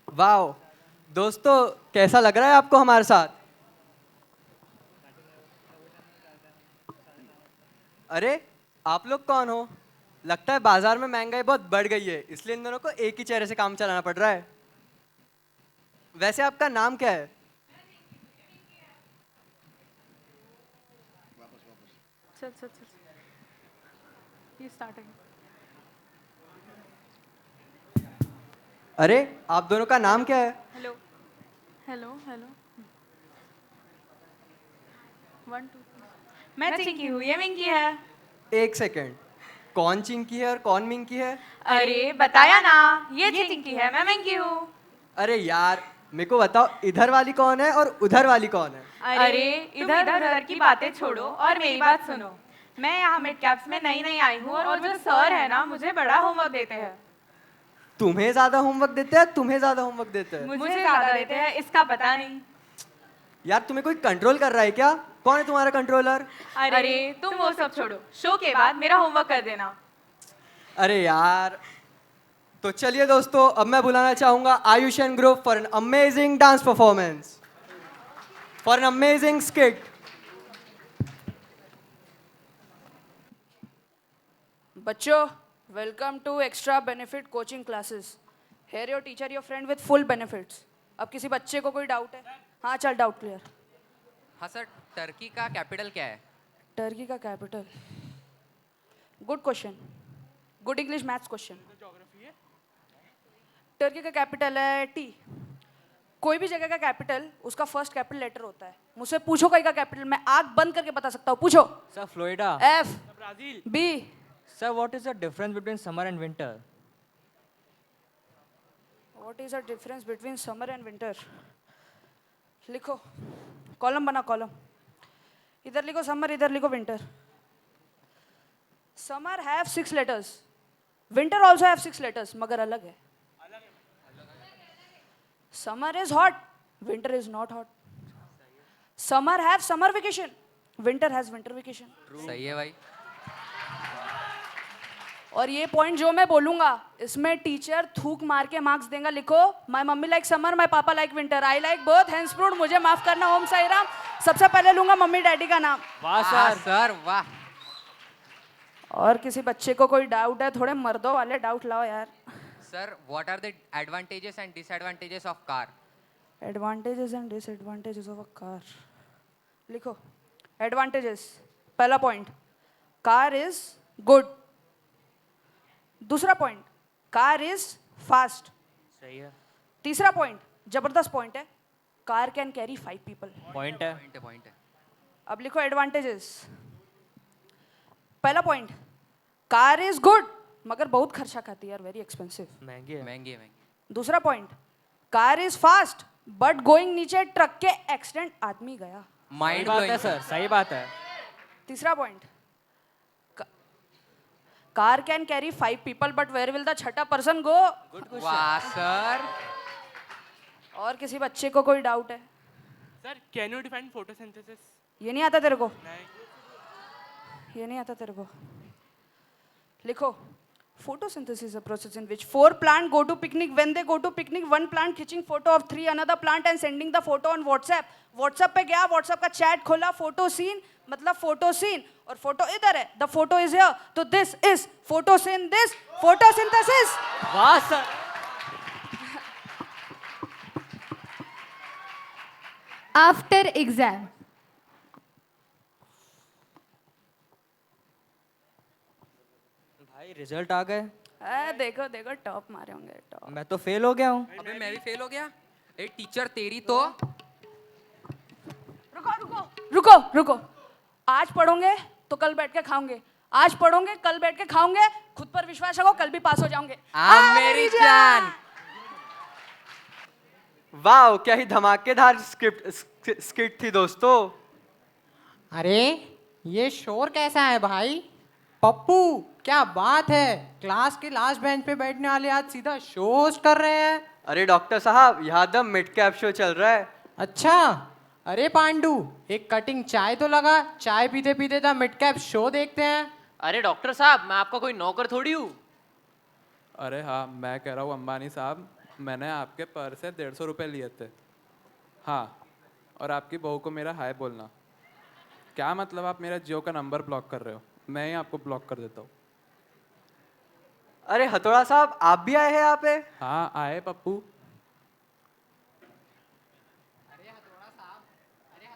wow दोस्तों, कैसा लग रहा है आपको हमारे साथ? अरे आप लोग कौन हो? लगता है बाजार में महंगाई बहुत बढ़ गई है, इसलिए इन दोनों को एक ही चेहरे से काम चलाना पड़ रहा है। वैसे आपका नाम क्या है? चल चल चल ये स्टार्टिंग। अरे आप दोनों का नाम क्या है? हेलो हेलो हेलो 1 2 मैं चिंकी हूँ, ये मिंकी है। एक सेकेंड, कौन चिंकी है और कौन मिंकी है? अरे बताया ना, ये चिंकी है, मैं मिंकी हूँ। अरे यार मेरे को बताओ, इधर वाली कौन है और उधर वाली कौन है? अरे इधर उधर की बातें छोड़ो और मेरी बात सुनो। मैं यहाँ मिड कैप्स में नई आई हूँ और जो सर है ना, मुझे बड़ा होमवर्क देते हैं। तुम्हें ज्यादा होमवर्क देते हैं? तुम्हें ज्यादा होमवर्क देते हैं? मुझे ज्यादा देते हैं, इसका पता नहीं। यार तुम्हें कोई कंट्रोल कर रहा है क्या? कौन है तुम्हारा कंट्रोलर? अरे तुम वो सब छोड़ो, शो के बाद मेरा होमवर्क कर देना। अरे यार, तो चलिए दोस्तों, अब मैं बुलाना चाहूंगा Ayush and group for an amazing dance performance, for an amazing skit. बच्चों, welcome to extra benefit coaching classes. Here your teacher your friend with full benefits. अब किसी बच्चे को कोई डाउट है? हाँ चल, डाउट क्लियर। हाँ सर, टर्की का कैपिटल क्या है? टर्की का capital, good question good English maths question. Turkey का कैपिटल है टी। कोई भी जगह का कैपिटल उसका फर्स्ट कैपिटल लेटर होता है। मुझसे पूछो कहीं का कैपिटल, मैं आंख बंद करके बता सकता हूँ। पूछो। Sir Florida. F. Brazil. B. Sir what is the difference between summer and winter? What is the difference between summer and winter? लिखो, कॉलम बना कॉलम। इधर लिखो समर, इधर लिखो winter. Summer have 6 letters, winter also have 6 letters, मगर अलग है। Summer is hot, winter is not hot. Summer have summer vacation, winter has winter vacation. सही है भाई। और ये पॉइंट जो मैं बोलूंगा इसमें टीचर थूक मार के मार्क्स देगा। लिखो, my mummy like summer, my papa like winter, I like both, hands proved. मुझे माफ करना, ओम साई राम। सबसे पहले लूंगा मम्मी डैडी का नाम। वाह सर वाह। और किसी बच्चे को कोई डाउट है? थोड़े मर्दों वाले डाउट लाओ यार। Sir what are the advantages and disadvantages of car? Advantages and disadvantages of a car. लिखो, एडवांटेजेस। पहला पॉइंट, कार इज गुड। दूसरा पॉइंट, कार इज फास्ट। सही है। तीसरा पॉइंट, जबरदस्त पॉइंट है, car can carry 5 people. Point है। Point है। अब लिखो एडवांटेजेस। पहला पॉइंट, कार इज गुड मगर बहुत खर्चा खाती है यार, वेरी एक्सपेंसिव, महंगी है। महंगी है। दूसरा point, car is fast but going नीचे ट्रक के एक्सीडेंट आदमी गया। माइंड बात है सर, सही बात है। तीसरा point, car can carry 5 people but where will the छठा पर्सन गो? वाह सर। और किसी बच्चे को कोई डाउट है? Sir can you define photosynthesis? ये नहीं आता तेरे को? नहीं। ये नहीं आता तेरे को? लिखो, photosynthesis is a process in which 4 plants go to picnic. When they go to picnic, one plant खींचिंग photo of 3 another plant and sending the photo on WhatsApp. WhatsApp पे गया, WhatsApp का चैट खोला, फोटो सीन मतलब photo scene, और photo इधर है, the photo is here, तो this is photosynthesis, photosynthesis। वाह सर। After exam, भाई रिजल्ट आ गए। देखो देखो टॉप मारे होंगे, टॉप। मैं तो फेल हो गया हूँ। अबे मैं भी फेल हो गया। ए टीचर तेरी तो। रुको रुको, आज पढ़ोगे तो कल बैठ के खाओगे, आज पढ़ोगे कल बैठ के खाओगे, खुद पर विश्वास रखो, कल भी पास हो जाओगे। मेरी जान। वाह, क्या ही धमाकेदार स्किट थी दोस्तों। अरे ये शोर कैसा है भाई? पप्पू क्या बात है, क्लास के लास्ट बेंच पे बैठने वाले आज सीधा शो होस्ट कर रहे हैं। अरे डॉक्टर साहब, यहाँ द मिड कैप शो चल रहा है। अच्छा, अरे पांडू एक कटिंग चाय तो लगा, चाय पीते पीते द मिड कैप शो देखते हैं। अरे डॉक्टर साहब, मैं आपका कोई नौकर थोड़ी हूँ। अरे हाँ, मैं कह रहा हूँ अंबानी साहब, मैंने आपके पर्स से 150 रुपये लिए थे। हाँ, और आपकी बहू को मेरा हाय बोलना। क्या मतलब आप मेरा जियो का नंबर ब्लॉक कर रहे हो? मैं ही आपको ब्लॉक कर देता हूँ। अरे हथौड़ा साहब, आप भी आए हैं यहाँ पे? हाँ आए पप्पू।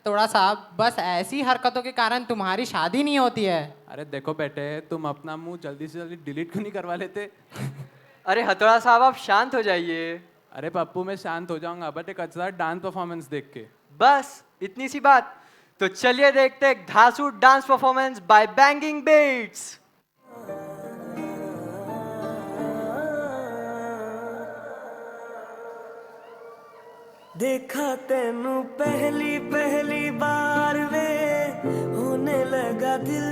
थोड़ा साहब, बस ऐसी हरकतों के कारण तुम्हारी शादी नहीं होती है। अरे देखो बेटे, तुम अपना मुंह जल्दी से जल्दी डिलीट क्यों नहीं करवा लेते? अरे हथौड़ा साहब, आप शांत हो जाइए। अरे पप्पू, मैं शांत हो जाऊंगा बट एक अच्छा डांस परफॉर्मेंस देख के। बस इतनी सी बात? तो चलिए देखते हैं धांसू dance performance by banging beats. देखा तेनू पहली पहली बार वे, होने लगा दिल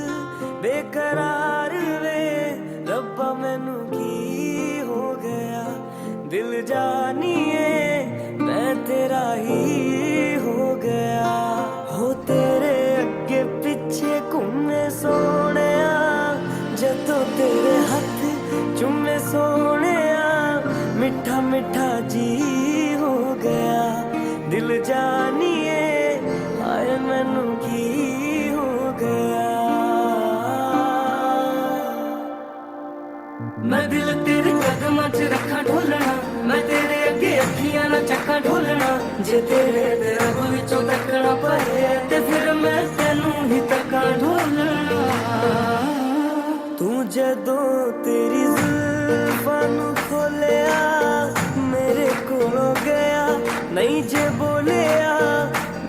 बेकरार वे, रब्बा मैनू की हो गया, दिल जानिए मैं तेरा ही हो गया। हो तेरे अगे पिछे घूमे सोने, जदों तेरे हथ चुमे सोने, मिठा मिठा जी हो गया, दिल जानिए आए मैनू की हो गया। मैं दिल तेरे कदमां च रखा ढोलना, मैं तेरे अगे अखियां ना चक्का ढोलना, जे तेरे रब विचों तकना पए ते फिर मैं तेनू ही तक्का ढोलना। तू ਜਦੋਂ ਤੇਰੀ ਜ਼ੁਲਫਾਂ ਨੂੰ ਖੋਲਿਆ ਮੇਰੇ ਕੋਲੋਂ ਗਿਆ ਨਹੀਂ ਜੇ ਬੋਲਿਆ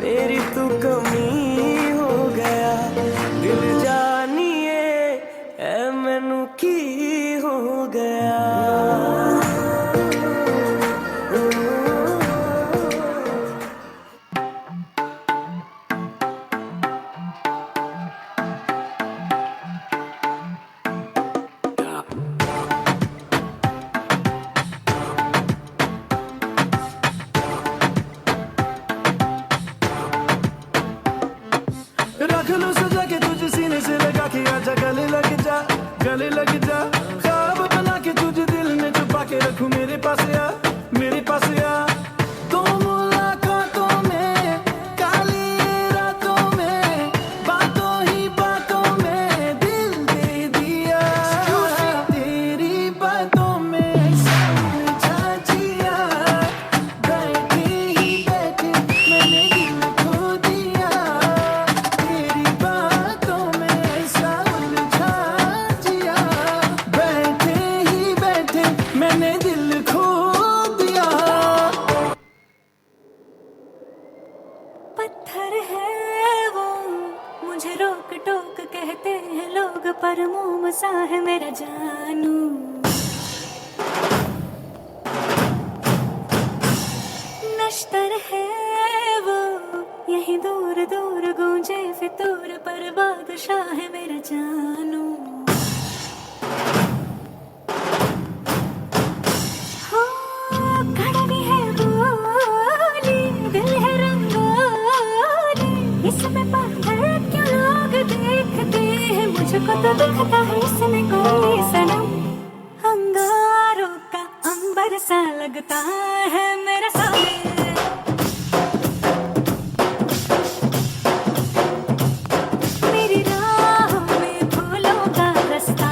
ਮੇਰੀ ਤੂੰ ਕਮੀ ਹੋ ਗਿਆ ਦਿਲ ਜਾਨੀਏ ਐ ਮੈਨੂੰ ਕੀ ਹੋ ਗਿਆ रख लो सजा के तुझे सीने से लगा के आजा गले लग जा ख्वाब बना के तुझे दिल में छुपा के रखूं मेरे पास आ तो मुलाकातों में काली रातों में बातों ही बातों में दिल दे दिया तेरी बातों में समझा जिया बैठे ही बैठे मैंने दिल खो दिया तेरी बातों में समझा जिया बैठे ही बैठे मैंने दिल खो दिया पत्थर है वो मुझे रोक टोक कहते हैं लोग पर मोम सा है मेरा जानू नश्तर है वो यही दूर दूर गूंजे फितूर पर बादशाह है मेरा जानू हो कड़वी है बोली दिल है रंगोली इसमें पत्थर क्यों लोग देखते हैं मुझको तो दिखता है इसमें कोई सनम अंगारों का अंबर सा लगता है मेरा सामने मेरी राहों में फूलों का रास्ता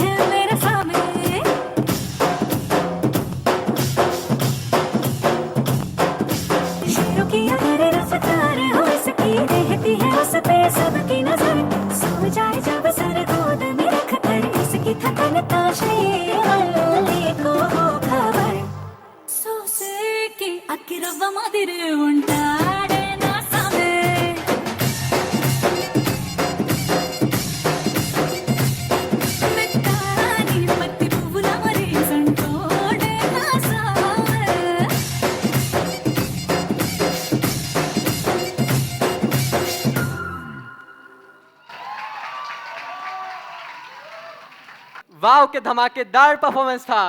है मेरे सामने शेरों की अगर रफ्तार हो इसकी रहती है उस पे सबकी नजर सो जाए जब सर गोद में रख कर इसकी थकन ताशे को हो खबर सोसे की अकिरव मदिर उंटाड़े ना सामे మెత్తాని మట్టి పువ్వుల మరి సంటోడే నా సామే वाव के धमाकेदार परफॉर्मेंस था.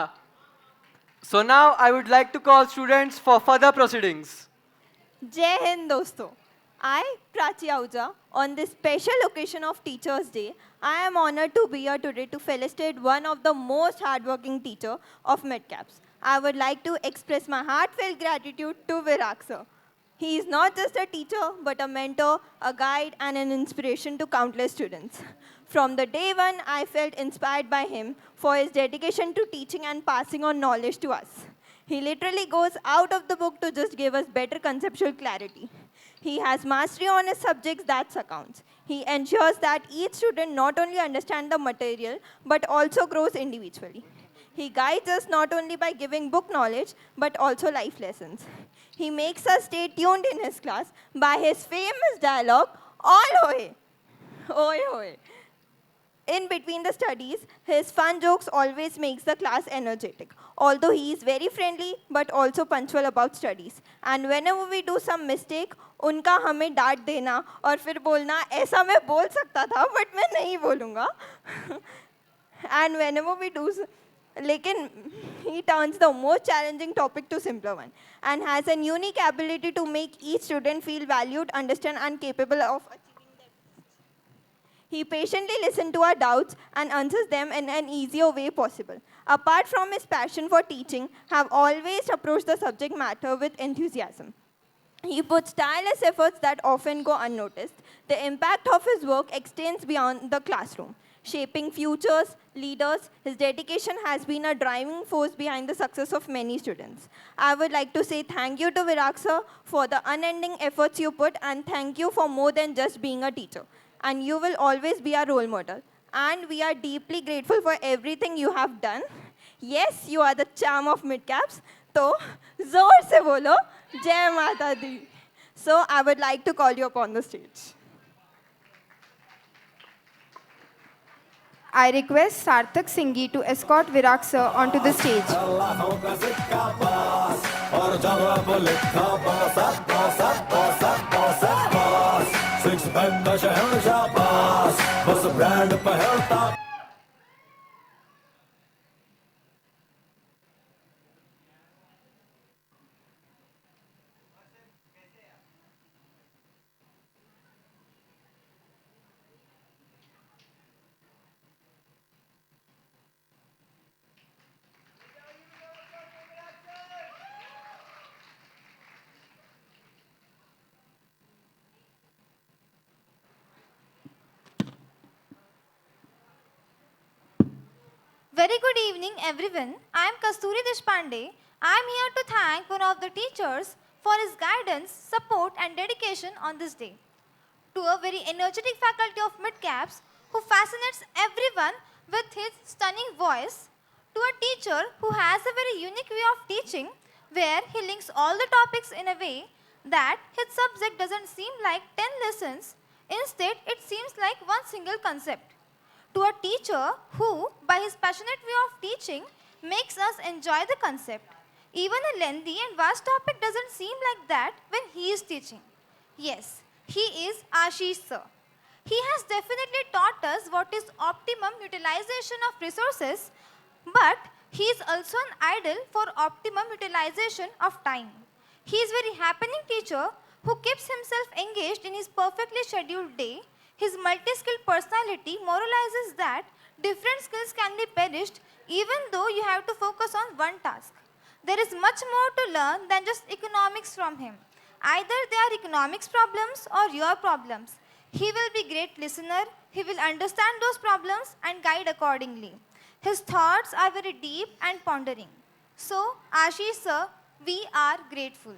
So now I would like to call students for further proceedings. Jai Hind दोस्तों. I, Prachi Ahuja, on this special occasion of Teachers' Day, I am honored to be here today to felicitate one of the most hardworking teacher of Midcaps. I would like to express my heartfelt gratitude to Virag sir. He is not just a teacher, but a mentor, a guide, and an inspiration to countless students. From the day one, I felt inspired by him for his dedication to teaching and passing on knowledge to us. He literally goes out of the book to just give us better conceptual clarity. He has mastery on his subjects that accounts. He ensures that each student not only understands the material, but also grows individually. He guides us not only by giving book knowledge, but also life lessons. He makes us stay tuned in his class by his famous dialogue, all hoye, oye hoye. In between the studies, his fun jokes always makes the class energetic. Although he is very friendly, but also punctual about studies. And whenever we do some mistake, उनका हमें डांट देना और फिर बोलना ऐसा मैं बोल सकता था but मैं नहीं बोलूँगा. And whenever we do, लेकिन he turns the most challenging topic to simpler one and has a unique ability to make each student feel valued, understand and capable of achieving their best. He patiently listens to our doubts and answers them in an easier way possible. Apart from his passion for teaching, have always approached the subject matter with enthusiasm. He puts tireless efforts that often go unnoticed. The impact of his work extends beyond the classroom. Shaping futures, leaders, his dedication has been a driving force behind the success of many students. I would like to say thank you to Virag sir for the unending efforts you put and thank you for more than just being a teacher. And you will always be our role model. and we are deeply grateful for everything you have done. Yes, you are the charm of Midcaps. तो जोर से बोलो जय माता दी. So I would like to call you upon the stage. I request Sarthak Singhi to escort Virag sir onto the stage. Very good evening, everyone. I am Kasturi Deshpande. I am here to thank one of the teachers for his guidance, support and dedication on this day. To a very energetic faculty of Midcaps who fascinates everyone with his stunning voice. To a teacher who has a very unique way of teaching where he links all the topics in a way that his subject doesn't seem like 10 lessons. Instead, it seems like one single concept. To a teacher who, by his passionate way of teaching, makes us enjoy the concept. Even a lengthy and vast topic doesn't seem like that when he is teaching. Yes, he is Ashish sir. He has definitely taught us what is optimum utilization of resources, but he is also an idol for optimum utilization of time. He is very happening teacher who keeps himself engaged in his perfectly scheduled day. His multi-skilled personality moralizes that different skills can be perished even though you have to focus on one task. There is much more to learn than just economics from him. Either they are economics problems or your problems. He will be great listener, he will understand those problems and guide accordingly. His thoughts are very deep and pondering. So, Ashish sir, we are grateful.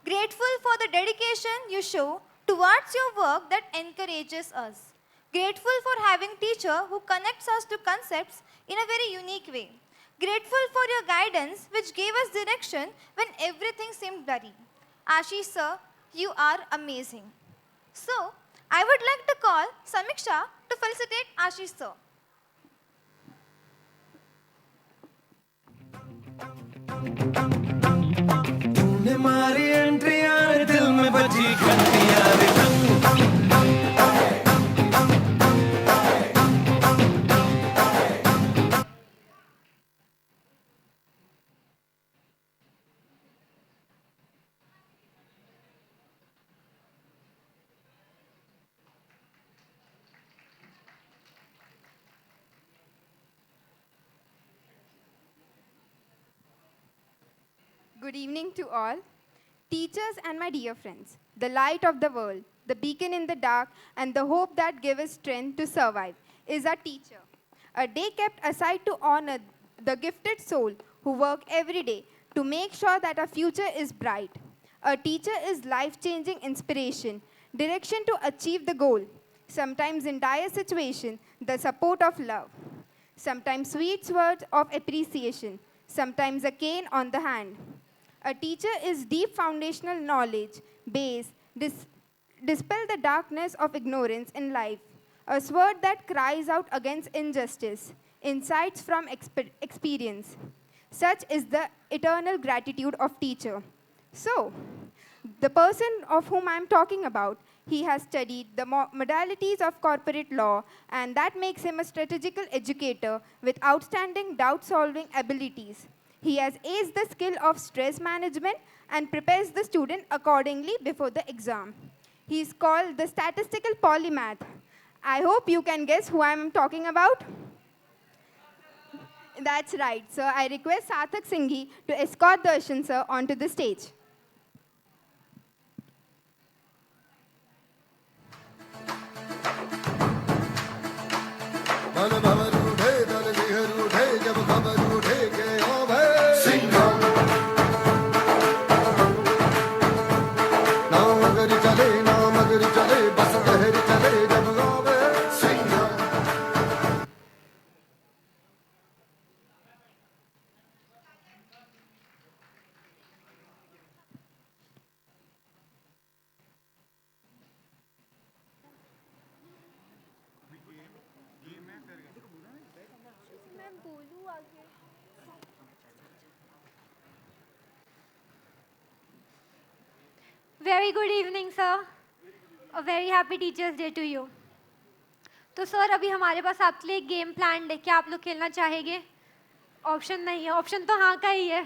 Grateful for the dedication you show towards your work that encourages us. Grateful for having teacher who connects us to concepts in a very unique way. Grateful for your guidance which gave us direction when everything seemed blurry. Ashish sir, you are amazing. So, I would like to call Samiksha to felicitate Ashish sir. तूने मारी एंट्रियां दिल में बजी घंटियां रे Good evening to all. Teachers and my dear friends, the light of the world, the beacon in the dark, and the hope that gives us strength to survive is our teacher. A day kept aside to honor the gifted soul who work every day to make sure that our future is bright. A teacher is life-changing inspiration, direction to achieve the goal. Sometimes in dire situation, the support of love. Sometimes sweet words of appreciation. Sometimes a cane on the hand. A teacher is deep foundational knowledge, base, dispel the darkness of ignorance in life, a sword that cries out against injustice, insights from experience. Such is the eternal gratitude of teacher. So, the person of whom I am talking about, he has studied the modalities of corporate law, and that makes him a strategical educator with outstanding doubt-solving abilities. He has aced the skill of stress management and prepares the student accordingly before the exam. He is called the statistical polymath. I hope you can guess who I am talking about. That's right. So I request Sarthak Singhi to escort Darshan sir onto the stage. Very good evening sir, a very happy teachers day to you. तो sir अभी हमारे पास आपके लिए एक game plan है, क्या आप लोग खेलना चाहेंगे? ऑप्शन नहीं है, ऑप्शन तो हाँ का ही है।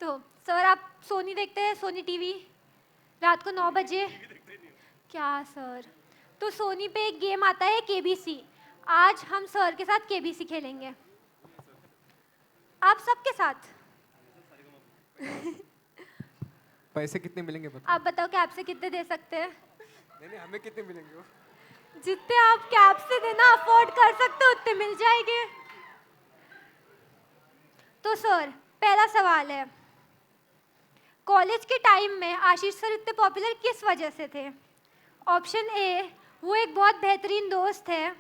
तो सर आप सोनी देखते हैं, सोनी टीवी रात को 9 बजे? क्या सर, तो सोनी पे एक गेम आता है केबीसी, आज हम सर के साथ केबीसी खेलेंगे, आप सबके साथ। पैसे कितने मिलेंगे बता? आप बताओ कैब से कितने दे सकते हैं? नहीं हमें कितने मिलेंगे वो? जितने आप कैब से देना अफोर्ड कर सकते हो उतने मिल जाएंगे। तो सर पहला सवाल है, कॉलेज के टाइम में आशीष सर इतने पॉपुलर किस वजह से थे? ऑप्शन ए, वो एक बहुत बेहतरीन दोस्त है।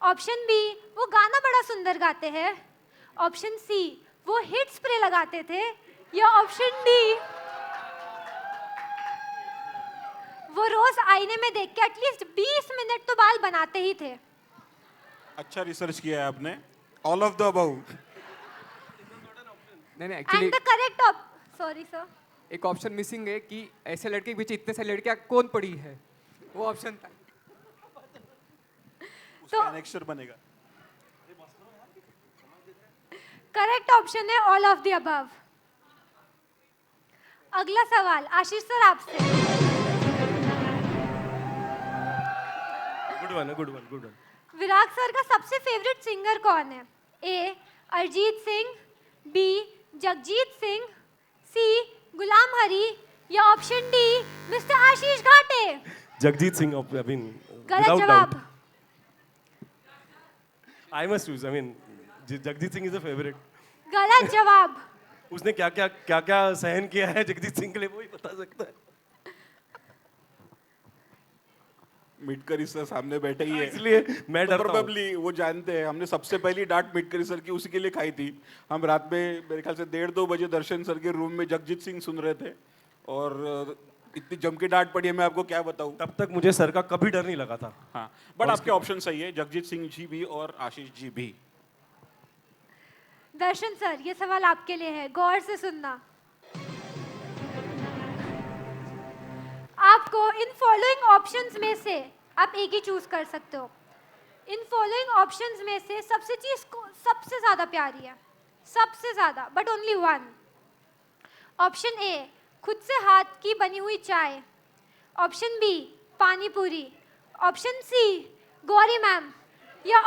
ऑप्शन बी, वो गाना बड़ा सुंदर गाते हैं। ऑप्शन सी, वो हिट स्प्रे लगाते थे। या ऑप्शन डी, वो रोज आईने में देख के एटलीस्ट 20 मिनट तो बाल बनाते ही थे। अच्छा रिसर्च किया है आपने। All of the above. नहीं actually and the correct sorry sir, एक ऑप्शन मिसिंग है कि ऐसे लड़के के पीछे इतने सारी लड़कियां कौन पड़ी है, वो ऑप्शन था। उसका अनेक्स्टर बनेगा। करेक्ट ऑप्शन है ऑल ऑफ द अबव। अगला सवाल आशीष सर आपसे। Good one, good one, good one. Virag sir का सबसे फेवरेट सिंगर कौन है? A Arijit Singh, B Jagjit Singh, C Ghulam Hari, या ऑप्शन डी मिस्टर आशीष घाटे? जगजीत सिंह, I mean, गलत without जवाब। doubt. I must choose. I mean, Jagjit Singh is a favorite. गलत जवाब। उसने क्या क्या सहन किया है जगजीत सिंह के लिए, वो ही बता सकता है। मिटकरी सर सामने बैठे ही है, इसलिए मैं डरता हूँ। प्रोबेबली वो जानते हैं। हमने सबसे पहली डांट मिटकरी सर की उसी के लिए खाई थी। हम रात में मेरे ख्याल से 1:30-2 बजे दर्शन सर के रूम में जगजीत सिंह सुन रहे थे और इतनी जम के डांट पड़ी है, मैं आपको क्या बताऊं। तब तक मुझे सर का कभी डर नहीं लगा था। हाँ, बट आपके ऑप्शन सही है, जगजीत सिंह जी भी और आशीष जी भी। दर्शन सर ये सवाल आपके लिए है, गौर से सुनना। आपको इन फॉलोइंग ऑप्शंस में से आप एक ही चूज कर सकते हो। इन फॉलोइंग ऑप्शंस में से सबसे चीज को सबसे ज्यादा प्यारी है, सबसे ज्यादा, but only one. Option A खुद से हाथ की बनी हुई चाय। ऑप्शन बी पानी पूरी। ऑप्शन सी गौरी मैम, या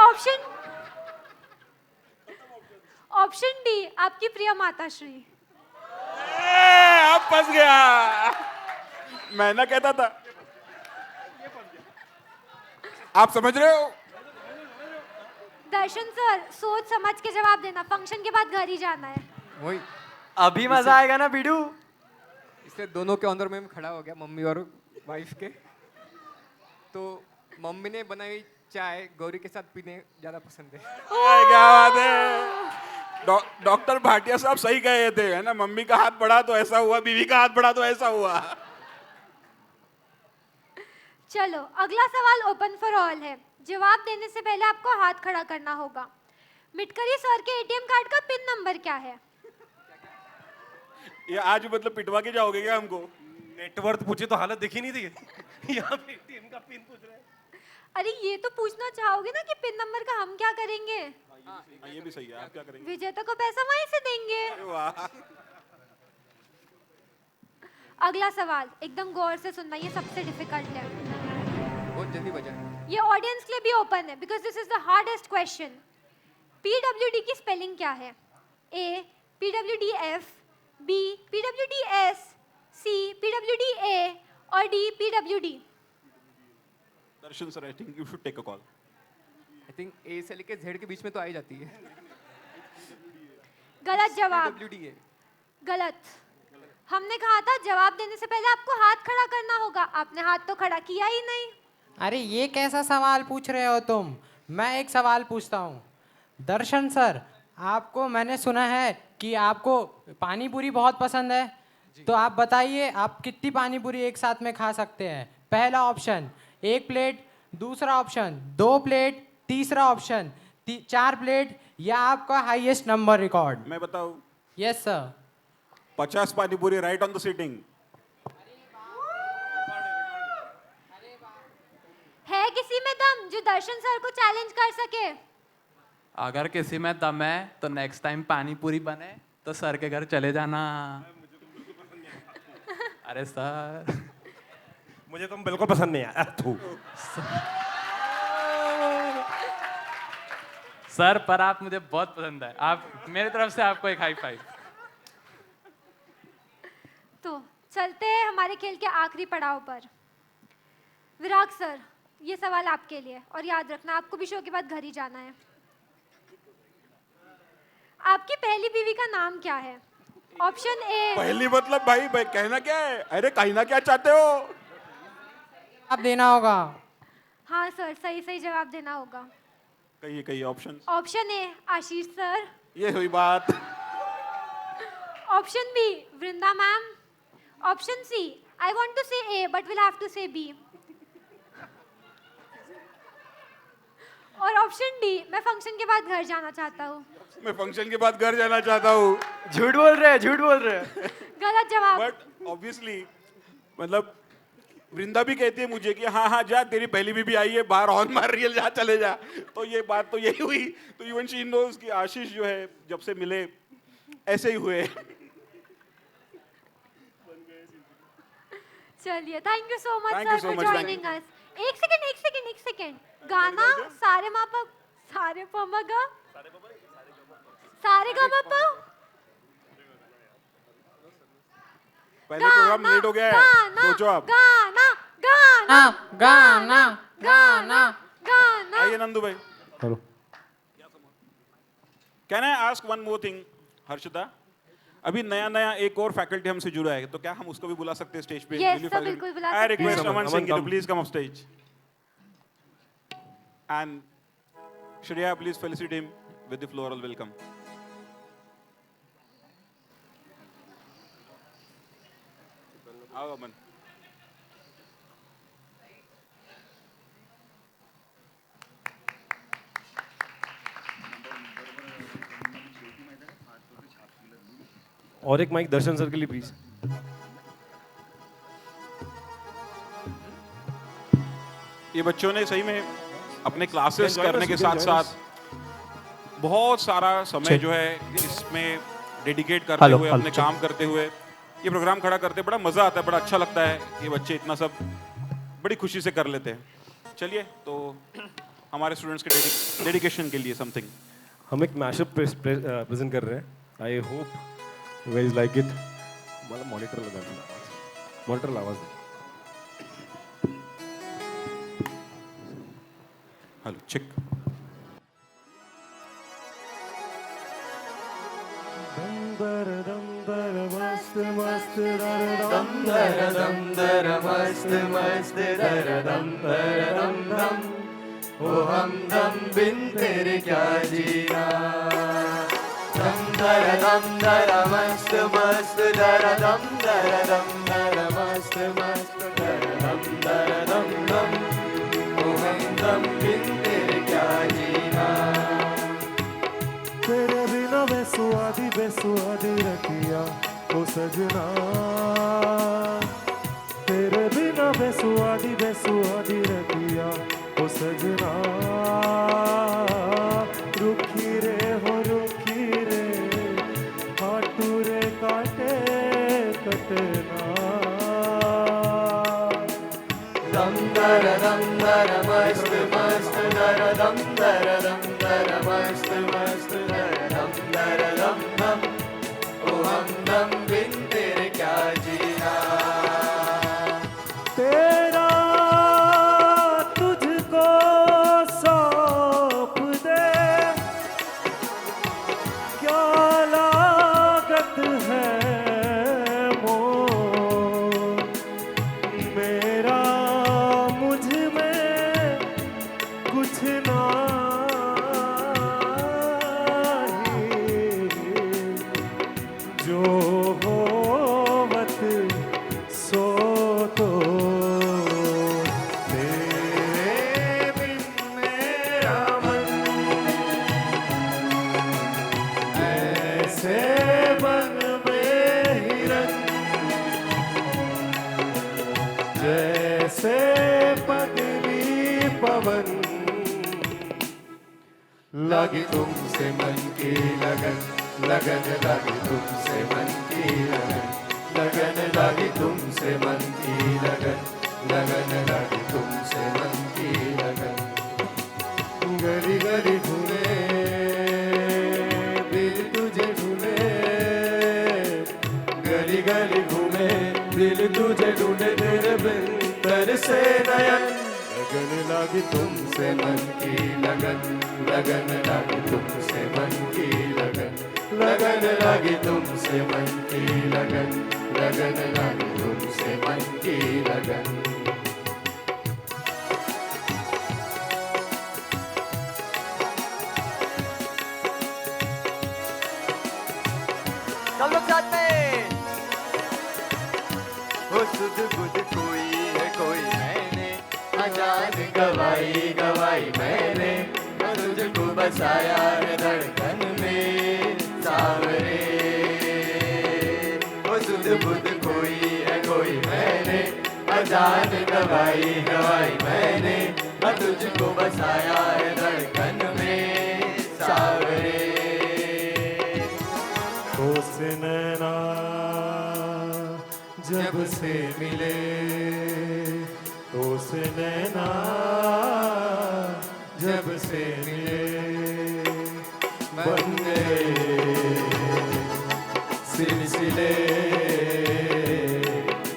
ऑप्शन डी आपकी प्रिय माता श्री। अब फंस गया, मैं ना कहता था। आप समझ रहे हो? दर्शन सर सोच समझ के जवाब देना, फंक्शन के बाद घर ही जाना है। वही अभी मजा आएगा ना बिडू। इसलिए दोनों के अंदर में खड़ा हो गया, मम्मी और वाइफ के। तो मम्मी ने बनाई चाय गौरी के साथ पीने ज्यादा पसंद है। क्या बात है, डॉक्टर भाटिया साहब सही कहे थे, है ना। मम्मी का हाथ बढ़ा तो ऐसा हुआ, बीवी का हाथ बढ़ा तो ऐसा हुआ। चलो अगला सवाल ओपन फॉर ऑल है। जवाब देने से पहले आपको हाथ खड़ा करना होगा। मिटकरी सर के एटीएम कार्ड का पिन नंबर क्या है? ये आज मतलब पिटवा के जाओगे क्या हमको? नेटवर्थ पूछे तो हालत देखी नहीं थी। यहाँ पे एटीएम का पिन पूछ रहे हैं। अरे ये तो पूछना चाहोगे ना कि पिन नंबर का हम क्या करेंगे? ये भी सही है, आप क्या करेंगे? विजेता को पैसा वहीं से देंगे। वाह। अगला सवाल एकदम गौर से सुनना, ये सबसे डिफिकल्ट है। बहुत जल्दी बजा। ये ऑडियंस के लिए भी ओपन है because this is the hardest question. PWD की स्पेलिंग क्या है? A PWDF, B PWDS, C PWDA और D PWD। Darshan sir, I think you should take a call. I think A से लेके जेड के बीच में तो आ ही जाती है। गलत जवाब। PWDA। गलत। हमने कहा था जवाब देने से पहले आपको हाथ खड़ा करना होगा, आपने हाथ तो खड़ा किया ही नहीं। अरे ये कैसा सवाल पूछ रहे हो तुम? मैं एक सवाल पूछता हूँ। दर्शन सर, आपको मैंने सुना है कि आपको पानी पूरी बहुत पसंद है, तो आप बताइए आप कितनी पानी पूरी एक साथ में खा सकते हैं? पहला ऑप्शन 1 प्लेट, दूसरा ऑप्शन 2 प्लेट, तीसरा ऑप्शन 4 प्लेट, या आपका हाईएस्ट नंबर रिकॉर्ड? मैं बताऊं? Yes sir. 50 पानी पूरी राइट ऑन द सीटिंग। है किसी में दम जो दर्शन सर को चैलेंज कर सके? अगर किसी में दम है तो नेक्स्ट टाइम पानी पूरी बने तो सर के घर चले जाना। अरे सर मुझे तुम बिल्कुल पसंद नहीं आया तू। सर पर आप मुझे बहुत पसंद है। आप मेरी तरफ से आपको एक हाई फाइव। तो चलते हैं हमारे खेल के आखिरी पड़ाव पर। विराग सर, ये सवाल आपके लिए, और याद रखना आपको भी शो के बाद घर ही जाना है। आपकी पहली बीवी का नाम क्या है? Option A. पहली मतलब भाई कहना क्या है? अरे कहना क्या चाहते हो? आप देना होगा। हाँ सर, सही सही जवाब देना होगा। कहिए option. Option A Ashish sir. ये हुई बात। Option B Vrinda ma'am. Option C I want to say A but will have to say B. और ऑप्शन डी मैं फंक्शन के बाद घर जाना चाहता हूँ। मैं फंक्शन के बाद घर जाना चाहता हूँ। झूठ बोल रहे हैं, झूठ बोल रहे हैं। गलत जवाब। बट ऑब्वियसली मतलब वृंदा भी कहती है मुझे कि हाँ हाँ जा, तेरी पहली बीबी आई है, बाहर हॉर्न मार रही है, जा चले जा। तो ये बात तो यही हुई। तो इवन शी नोज कि आशीष जो है जब से मिले ऐसे ही हुए। चलिए, thank you so much Thank you sir so for much, joining us. एक सेकंड गाना सारे मापा सारे पमगा सारे गमपा। पहले प्रोग्राम लेट हो गया है, सोचो आप। गाना गाना गाना गाना गाना। आइए नंदू भाई। Hello. Can I ask one more thing Harshita? अभी नया एक और फैकल्टी हमसे जुड़ा है, तो क्या हम उसको भी बुला सकते हैं स्टेज पे? Yes, sir, बिल्कुल बुला आई सकते रिक्वेस्ट हैं। Aman Singh to please come of stage. And Shreya, please felicitate him with the floral welcome. आओ अमन। और एक माइक दर्शन सर के लिए प्लीज। ये बच्चों ने सही में अपने क्लासेस करने के साथ साथ बहुत सारा समय जो है इसमें डेडिकेट करते हुए, अपने काम करते हुए ये प्रोग्राम खड़ा करते, बड़ा मजा आता है, बड़ा अच्छा लगता है। ये बच्चे इतना सब बड़ी खुशी से कर लेते हैं। चलिए, तो हमारे स्टूडेंट्स के डेडिकेशन के लिए समथिंग हम एक मैशअप प्रेजेंट कर रहे हैं। I hope you guys like it. मतलब मॉनिटर लगा दो, मॉनिटर आवाज दे। Hello check. मस्त मस्त दर दम दर दम दर मस्त मस्त दर दम दम ओ हमदम बिन तेरे क्या जीना। दम दर मस्त मस्त दर दम दर मस्त मस्त दर दम ओ हमदम बिन तेरे क्या जीना। तेरे बिना बेसुआदी रखिया ओ सजना, तेरे बिना बेसुआदी रखिया ओ सजना। रुखी रे हाटू रे काटे कटना। दम दर मस्त मस्त दर दम दर मस्त मस्त दर दम ओ हमदम बिन तेरे क्या जीना। तेरा तुझको सौंप दे क्या लागत है मोह मेरा, मुझ में कुछ नहीं जो होवत पवन लगी तुमसे मन की लगन लगन लगी तुमसे मन की लगन लगन लगी तुमसे मन की लगन लगन लगी तुमसे मन की लगन गली गली ढूंढे दिल तुझे ढूंढे गली गली घूमे दिल तुझे ढूंढे तेरे बिन तरसे नयन लगन लगी तुमसे मन की लगन लगन लगी तुमसे मन की लगन लगन लगी तुमसे मन की लगन लगन लगी तुमसे मन की लगन सब लोग साथ में। वो सुध बुध कोई है कोई मैंने अजान गवाई गवाई मैंने तुझको बसाया है धड़कन में सावरे वो सुध बुध कोई है कोई मैंने अजान गवाई गवाई मैंने तुझको बसाया है धड़कन में सावरे तो से नैना जब से मिले तो से नैना जब से मिले बन गए सिलसिले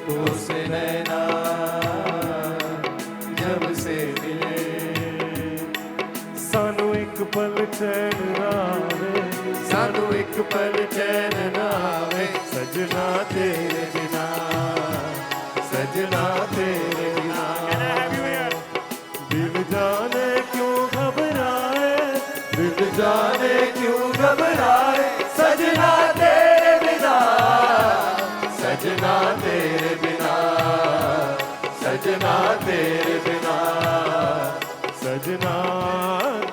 तो से नैना जब से मिले सानू एक पल चैन नावे सानू एक पल चैन नावे सजना तेरे बिना सजना तेरे बिना दिल जाने क्यों घबराए दिल जाने क्यों घबराए सजना तेरे बिना सजना तेरे बिना सजना तेरे बिना सजना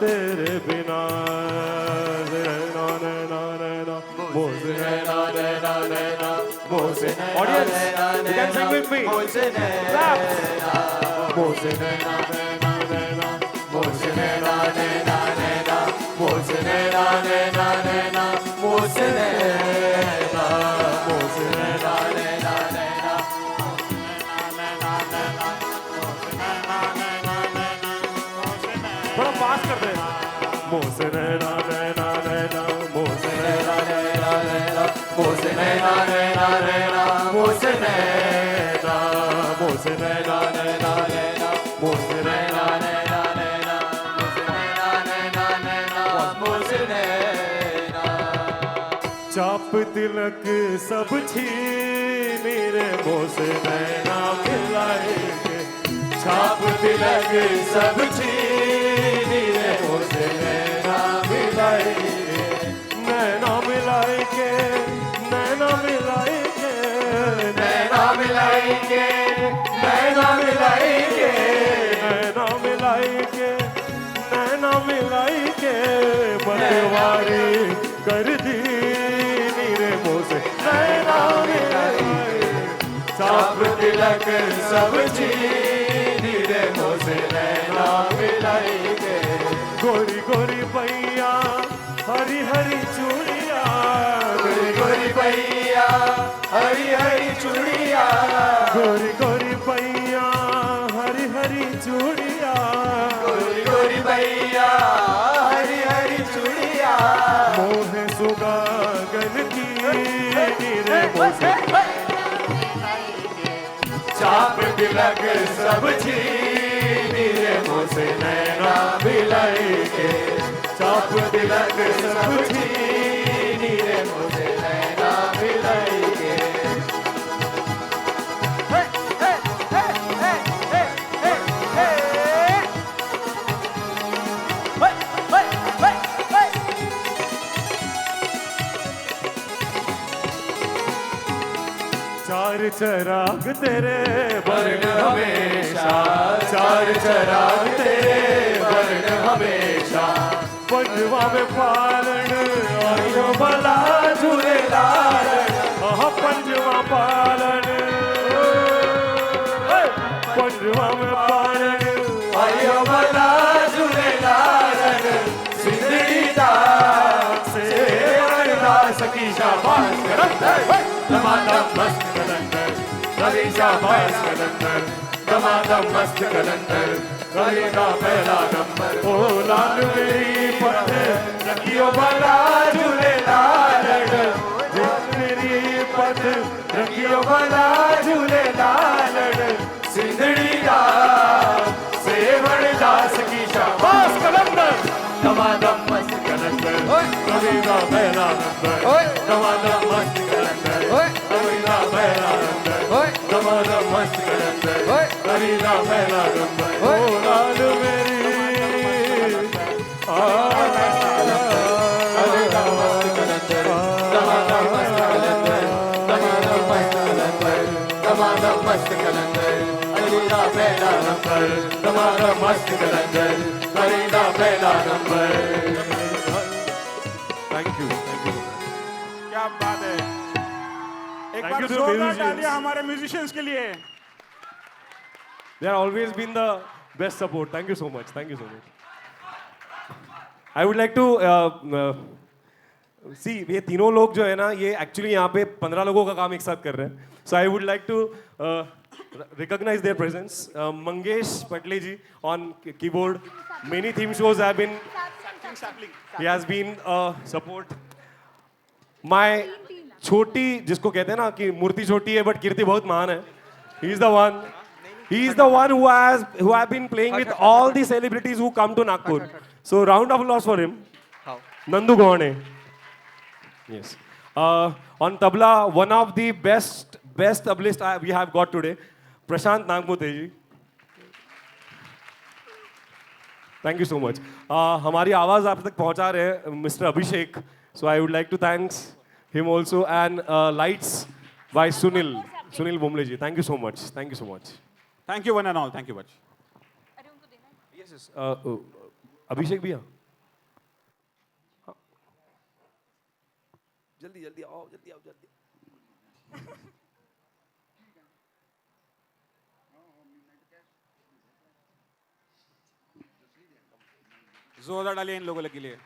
तेरे बिना Audience, you can sing with me. Clap. थोड़ा पास कर दे मोसे नैना नैना नैना मोसे नैना नैना नैना मोसे नैना नैना नैना मोसे नैना मोसे नैना नैना नैना मोसे नैना नैना नैना मोसे नैना नैना नैना मोसे नैना चाप तिलक सब छीन रे मोसे नैना मिलाएंगे छाप तिलक सब छीन रे मोसे नैना मिलाएंगे नैना मिलाएंगे नैना मिलाएंगे नैना मिलाएंगे नैना मिलाएंगे नैना मिलाएंगे नैना मिलाएंगे बंटवारे कर दी नीरे मोसे नैना मिलाएंगे छाप तिलक सब छीन रे मोसे नैना मिलाएंगे गोरी गोरी पैया हरी हरी चूड़िया गोरी गोरी पैया हरी हरी चूड़िया गोरी गोरी पैया हरी हरी चूड़िया गोरी गोरी पैया हरी हरी चूड़िया मोह सुगागन की रे मोसे चाप तिलक सब छीन रे मोसे नैना मिलाएंगे चाप तिलक सब छीन रे मोसे नैना मिलाएंगे चार चराग तेरे वर्ण हमेशा चार चराग तेरे वर्ण हमेशा पंजवा में पालन आयो भला झूलेलाल पंजवा पालन पंजवा में पालन आयो भला शाबाश कलंदर दमादम मस्त कलंदर अरे शाबाश कलंदर दमादम मस्त कलंदर गली का पहला नंबर ओ लाल मेरी पत रखियो भला झूले लाल मेरी पत रखियो भला झूले लाल सिंधड़ी दास सेवण दास की शाबाश कलंदर दमादम मस्त कलंदर गली का पहला नंबर दमादम मस्त कलंदर गली का पहला नंबर दमादम मस्त कलंदर गली का पहला नंबर ओ लाल मेरी मस्त कलंदर अलीदा पहला नंबर तुम्हारा मस्त कलंदर अलीदा पहला नंबर थैंक यू क्या बात है एक Thank बार you to जोरदार musicians. तालियां हमारे म्यूजिशियंस के लिए They have always been the best support. Thank you so much. Thank you so much. I would like to see ये तीनों लोग जो है ना ये एक्चुअली यहाँ पे 15 लोगों का काम एक साथ कर रहे हैं. So I would like to recognize their presence. Mangesh Patle ji on keyboard. Many theme shows have been. He has been support. My छोटी जिसको कहते हैं ना कि मूर्ति छोटी है बट कीर्ति बहुत महान है. He is the one. He is the one who have been playing with all the celebrities who come to Nagpur. So round of applause for him. Nandu Gone. Yes. On tabla, one of the best tablaist we have got today, Prashant Nagmute ji. Thank you so much. हमारी आवाज आप तक पहुंचा रहे हैं Mr. Abhishek. So I would like to thanks him also and lights by Sunil Bumble ji. Thank you so much. Thank you so much. Thank you one and all thank you much Yes. अभिषेक भैया जल्दी आओ जोरदार डालिए इन लोगों के लिए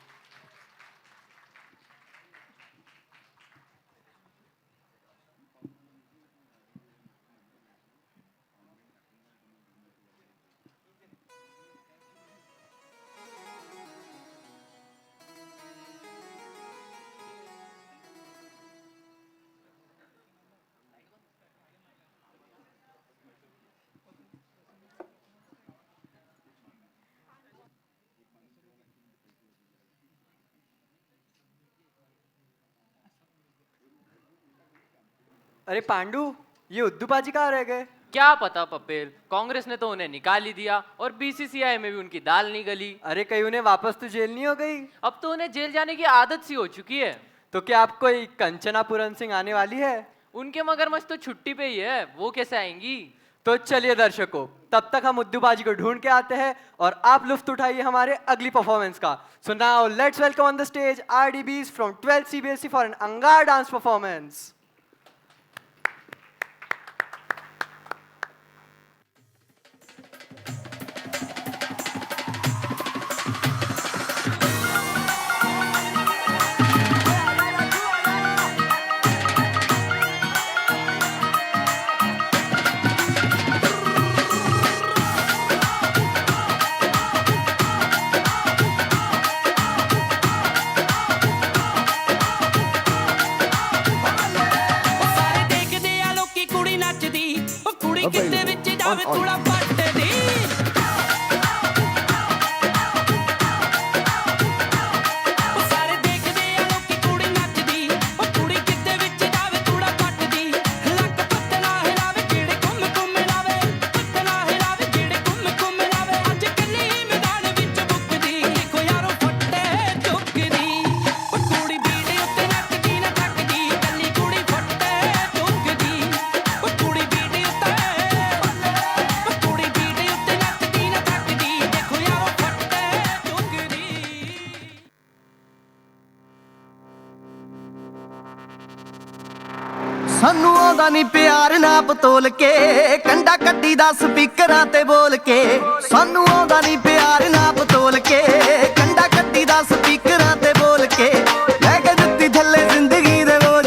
अरे पांडु ये उद्दूपाजी कहाँ रह गए? क्या पता पपेल, कांग्रेस ने तो उन्हें निकाल ही दिया और बीसीसीआई में भी उनकी दाल नहीं गली। अरे कहीं उन्हें वापस तो जेल नहीं हो गई? अब तो उन्हें जेल जाने की आदत सी हो चुकी है। तो क्या आप कोई कंचना पूरन सिंह आने वाली है? उनके मगरमच्छ तो छुट्टी पे ही है, वो कैसे आएंगी? तो चलिए दर्शकों, तब तक हम उद्दूबाजी को ढूंढ के आते हैं और आप लुत्फ उठाइए हमारे अगली परफॉर्मेंस का। So now let's welcome on the stage RDBs from 12th CBSE for an Angaar dance performance. ਕਿਤੇ ਵਿੱਚ ਜਾਵੇ ਥੋੜਾ ਪੱਟਦੀ ਉਹ ਸਾਰੇ ਦੇਖਦੇ ਆ ਲੋਕੀ ਕੁੜੀ ਨੱਚਦੀ ਉਹ ਕੁੜੀ ਕਿਤੇ ਵਿੱਚ ਜਾਵੇ ਥੋੜਾ ਪੱਟਦੀ ਲੱਕ ਪੱਤਲਾ ਹਿਲਾਵੇ ਜਿਹੜੇ ਘੁੰਮ ਘੁੰਮ ਲਾਵੇ ਪੱਤਲਾ ਹਿਲਾਵੇ ਜਿਹੜੇ ਘੁੰਮ ਘੁੰਮ ਲਾਵੇ ਅੱਜ ਕੱਲੀ ਮੈਦਾਨ ਵਿੱਚ ਬੁੱਕਦੀ ਦੇਖੋ ਯਾਰੋ ਫੱਟੇ ਚੁੱਕਦੀ ਉਹ ਕੁੜੀ ਬੀਟ ਉੱਤੇ ਨੱਚਦੀ ਨਾ ਥੱਕਦੀ ਕੱਲੀ ਕੁੜੀ ਫੱਟੇ ਚੁੱਕਦੀ ਉਹ ਕੁੜੀ ਬੀਟ ਉੱਤੇ ਸਾਨੂੰ ਆਉਂਦਾ ਨਹੀਂ ਪਿਆਰ ਨਾ ਪਤੋਲ ਕੇ ਕੰਡਾ ਕੱਢੀ ਦਾ ਸਪੀਕਰਾਂ ਤੇ ਬੋਲ ਕੇ ਸਾਨੂੰ ਆਉਂਦਾ ਨਹੀਂ ਪਿਆਰ ਨਾ ਪਤੋਲ ਕੇ ਕੰਡਾ ਕੱਢੀ ਦਾ ਸਪੀਕਰਾਂ ਤੇ ਬੋਲ ਕੇ ਲੈ ਕੇ ਦਿੱਤੀ ਥੱਲੇ ਜ਼ਿੰਦਗੀ ਦੇ ਬੋਝ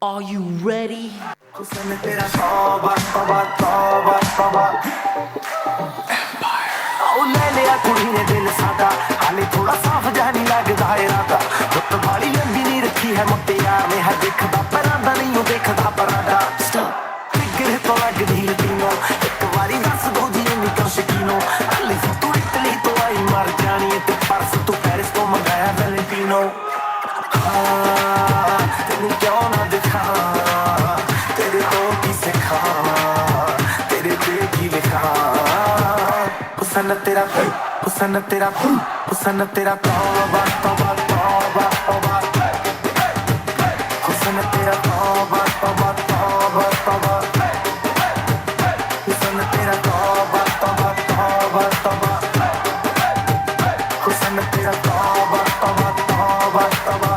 Are you ready? हुस्न तेरा तौबा तौबा तौबा तौबा आओ ले लिया कुड़ी ने दिल सादा हाले थोड़ा साफ जानी लगदा है राता रुत वाली लंबी नहीं रखी है मुटियार ने है देखदा परांदा नहीं हूं देखदा परांदा फिक्र तो लगदी लतीनो एक बारी दस दो जी निकल शकीनो अली तू इटली तो आई मर जानी ते परस तू पेरिस तो मंगाया वैलेंटिनो तेनू क्यों ना दिखा तेरे को की सिखा तेरे पे की लिखा हुस्न तेरा तौबा तौबा तौबा तौबा हुस्न तेरा तौबा तौबा तौबा तौबा हुस्न तेरा तौबा तौबा तौबा तौबा हुस्न तेरा तौबा तौबा तौबा तौबा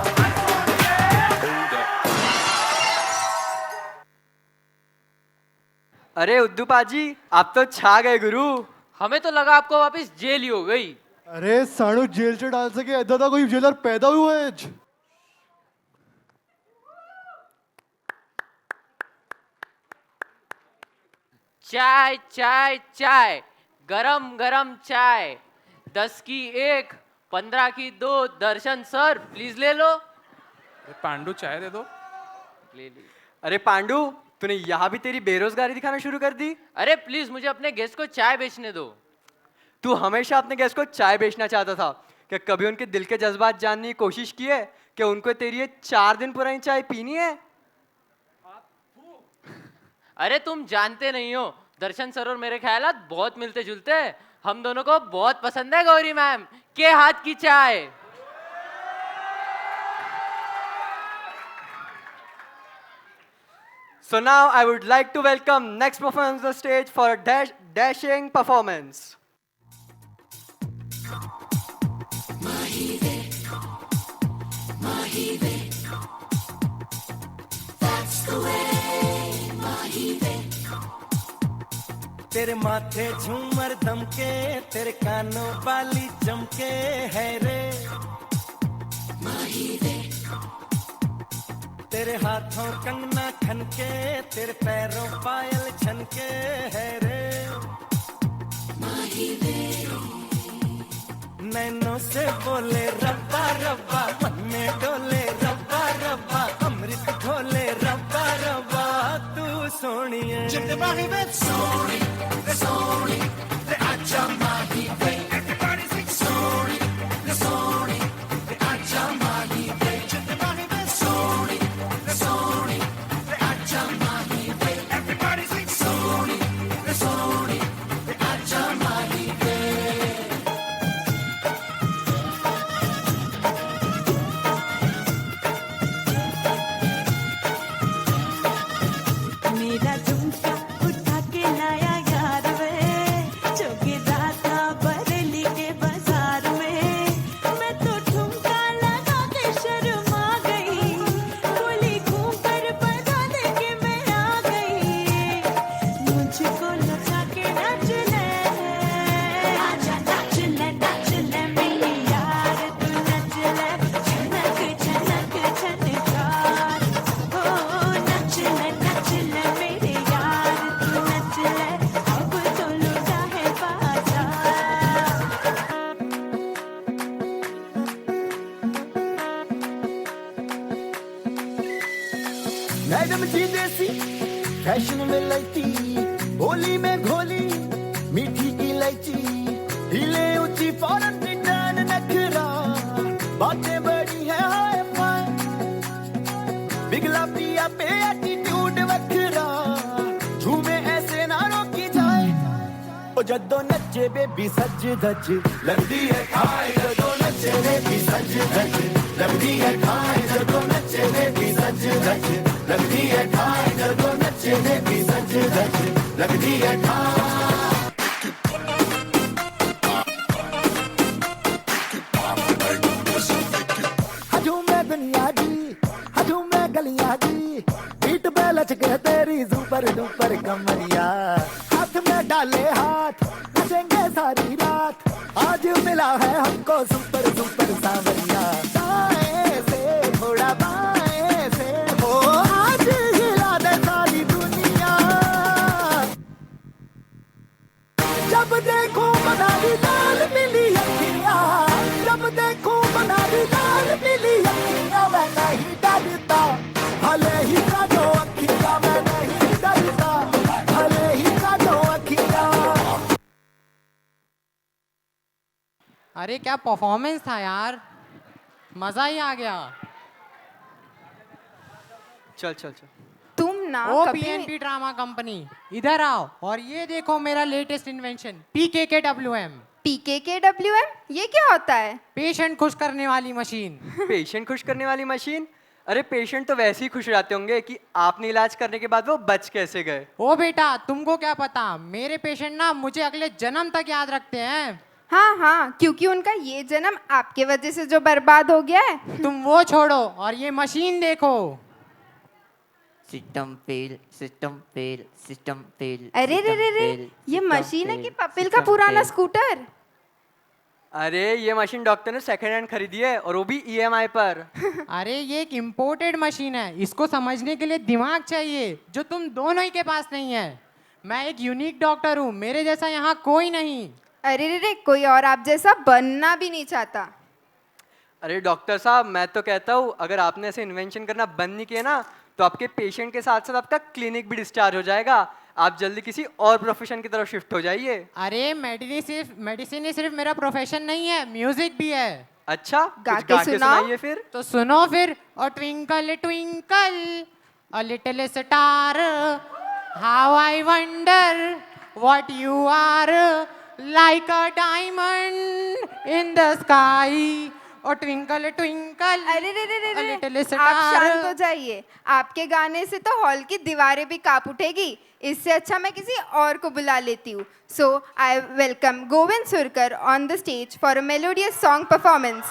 अरे उद्दू पाजी आप तो छा गए गुरु। हमें तो लगा आपको वापस जेल ही हो गई। अरे सानू जेल च डाल सके ऐदा दा कोई जेलर पैदा हुआ है आज। चाय चाय चाय, गरम गरम चाय, 10 की 1, 15 की 2। दर्शन सर प्लीज ले लो। पांडू चाय दे दो। ले ली। अरे पांडू तूने यहाँ भी तेरी बेरोजगारी दिखाना शुरू कर दी। अरे प्लीज मुझे अपने गेस्ट को चाय बेचने दो। तू हमेशा अपने गेस्ट को चाय बेचना चाहता था, क्या कभी उनके दिल के जज्बात जानने की कोशिश की है कि उनको तेरी ये 4 दिन पुरानी चाय पीनी है? अरे तुम जानते नहीं हो, दर्शन सर और मेरे ख्यालात बहुत मिलते जुलते हैं। हम दोनों को बहुत पसंद है गौरी मैम के हाथ की चाय। So now I would like to welcome next performance on the stage for a dashing performance. That's the way, Mahive. तेरे माथे झूमर दमके तेरे कानों वाली चमके है रे Mahive. तेरे हाथों कंगना खनके तेरे पैरों पायल छनके है रे Mahive. नैनों से बोले रब्बा रब्बा मन में डोले रब्बा रब्बा अमृत घोले रब्बा रब्बा तू सोनी है Jitte Mahive. Sorry, sorry, the Acha Mahive. Everybody sing sorry, sorry, the Acha Mahive. Jitte Mahive. Sorry, sorry, the Acha Mahive. Everybody sing sorry, sorry, the Acha Mahive. मेरा झुमका उठा के लाया यार वे जोगी राता बरेली के बाजार में मैं तो ठुमका लगा के शर्मा गई गोली घूम कर बता दे के मैं आ गई मुझको लगा के नाच ले आजा नाच ले मेरी यार तू नाच ले छनक छनक छनकार हो नाच ले मेरे यार तू नाच ले अब तो लुटा है बाजार मैडम जी देसी फैशन में लैती बोली में घोली मीठी इलायची हिले ऊंची फौरन डिजाइन नखरा बातें बड़ी है हाय फाय बिगला पिया पे एटीट्यूड वखरा झूमे ऐसे ना रोकी जाए ओ जद्दो नचे बेबी सज धज लगदी है खाए जद्दो नचे बेबी सज धज लगदी है खाए जद्दो नचे बेबी सज धज लगदी है खाए जद्दो नचे बेबी सज धज लगदी है खाए हजू मैं दुनिया दी हजू मैं गलियां दी बीट पे लचके तेरी सुपर डुपर कमरिया हाथ में डाले हाथ नचेंगे सारी रात आज मिला है हमको सुपर सुपर सावरिया दाएं से थोड़ा बाएं से हो आज अरे क्या परफॉर्मेंस था यार, मजा ही आ गया। चल चल चल। तुम ना ओ कभी पीएनपी ड्रामा कंपनी, इधर आओ और ये देखो मेरा लेटेस्ट इन्वेंशन PKKWM। PKKWM ये क्या होता है? पेशेंट खुश करने वाली मशीन। पेशेंट खुश करने वाली मशीन? अरे पेशेंट तो वैसे ही खुश रहते होंगे कि आपने इलाज करने के बाद वो बच कैसे गए। ओ बेटा तुमको क्या पता, मेरे पेशेंट ना मुझे अगले जन्म तक याद रखते हैं। हाँ हाँ, क्योंकि उनका ये जन्म आपके वजह से जो बर्बाद हो गया है। तुम वो छोड़ो और ये मशीन देखो। System fail, system fail, system fail. अरे रे रे रे, ये मशीन है कि पपिल का पुराना स्कूटर? अरे ये मशीन डॉक्टर ने सेकंड हैंड खरीदी है और वो भी EMI पर। अरे ये एक इम्पोर्टेड मशीन है, इसको समझने के लिए दिमाग चाहिए जो तुम दोनों ही के पास नहीं है। मैं एक यूनिक डॉक्टर हूँ, मेरे जैसा यहाँ कोई नहीं। अरे रे रे, कोई और आप जैसा बनना भी नहीं चाहता। अरे डॉक्टर साहब मैं तो कहता हूँ अगर आपने ऐसे इन्वेंशन करना बंद नहीं किया ना तो आपके पेशेंट के साथ साथ आपका क्लिनिक भी डिस्चार्ज हो जाएगा। आप जल्दी किसी और प्रोफेशन की तरफ शिफ्ट हो जाइए। अरे मेडिसिन सिर्फ मेरा प्रोफेशन नहीं है, म्यूजिक भी है। अच्छा गा कुछ के गा के सुनाओ। सुनाइए फिर। तो सुनो फिर। और twinkle twinkle a little star, how I wonder what you are, like a diamond in the sky. और ट्विंकल ट्विंकल अरे रे रे रे अ रे, लिटिल आप स्टार। शांत हो जाइए। आपके गाने से तो हॉल की दीवारें भी कांप उठेगी। इससे अच्छा मैं किसी और को बुला लेती हूँ। So I welcome Govind Surkar on the stage for a melodious song performance.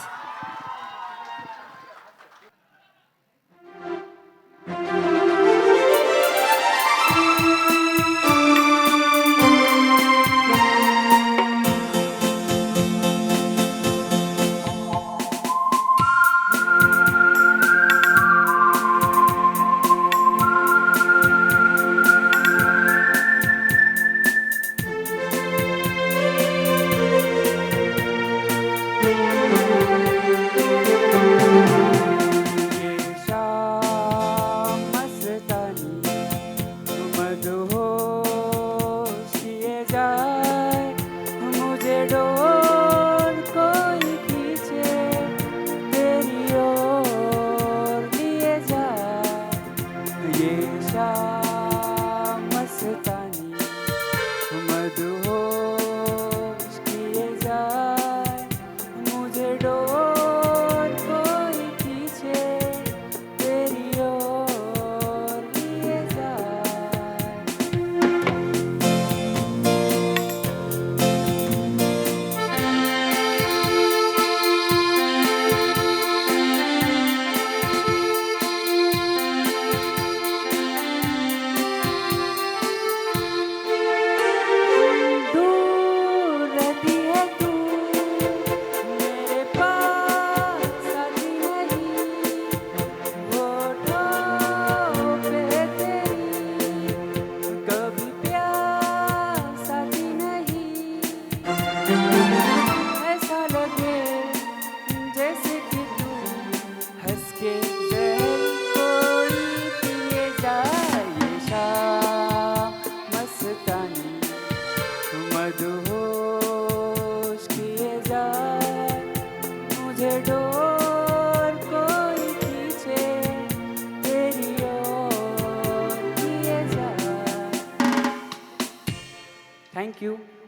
Thank you.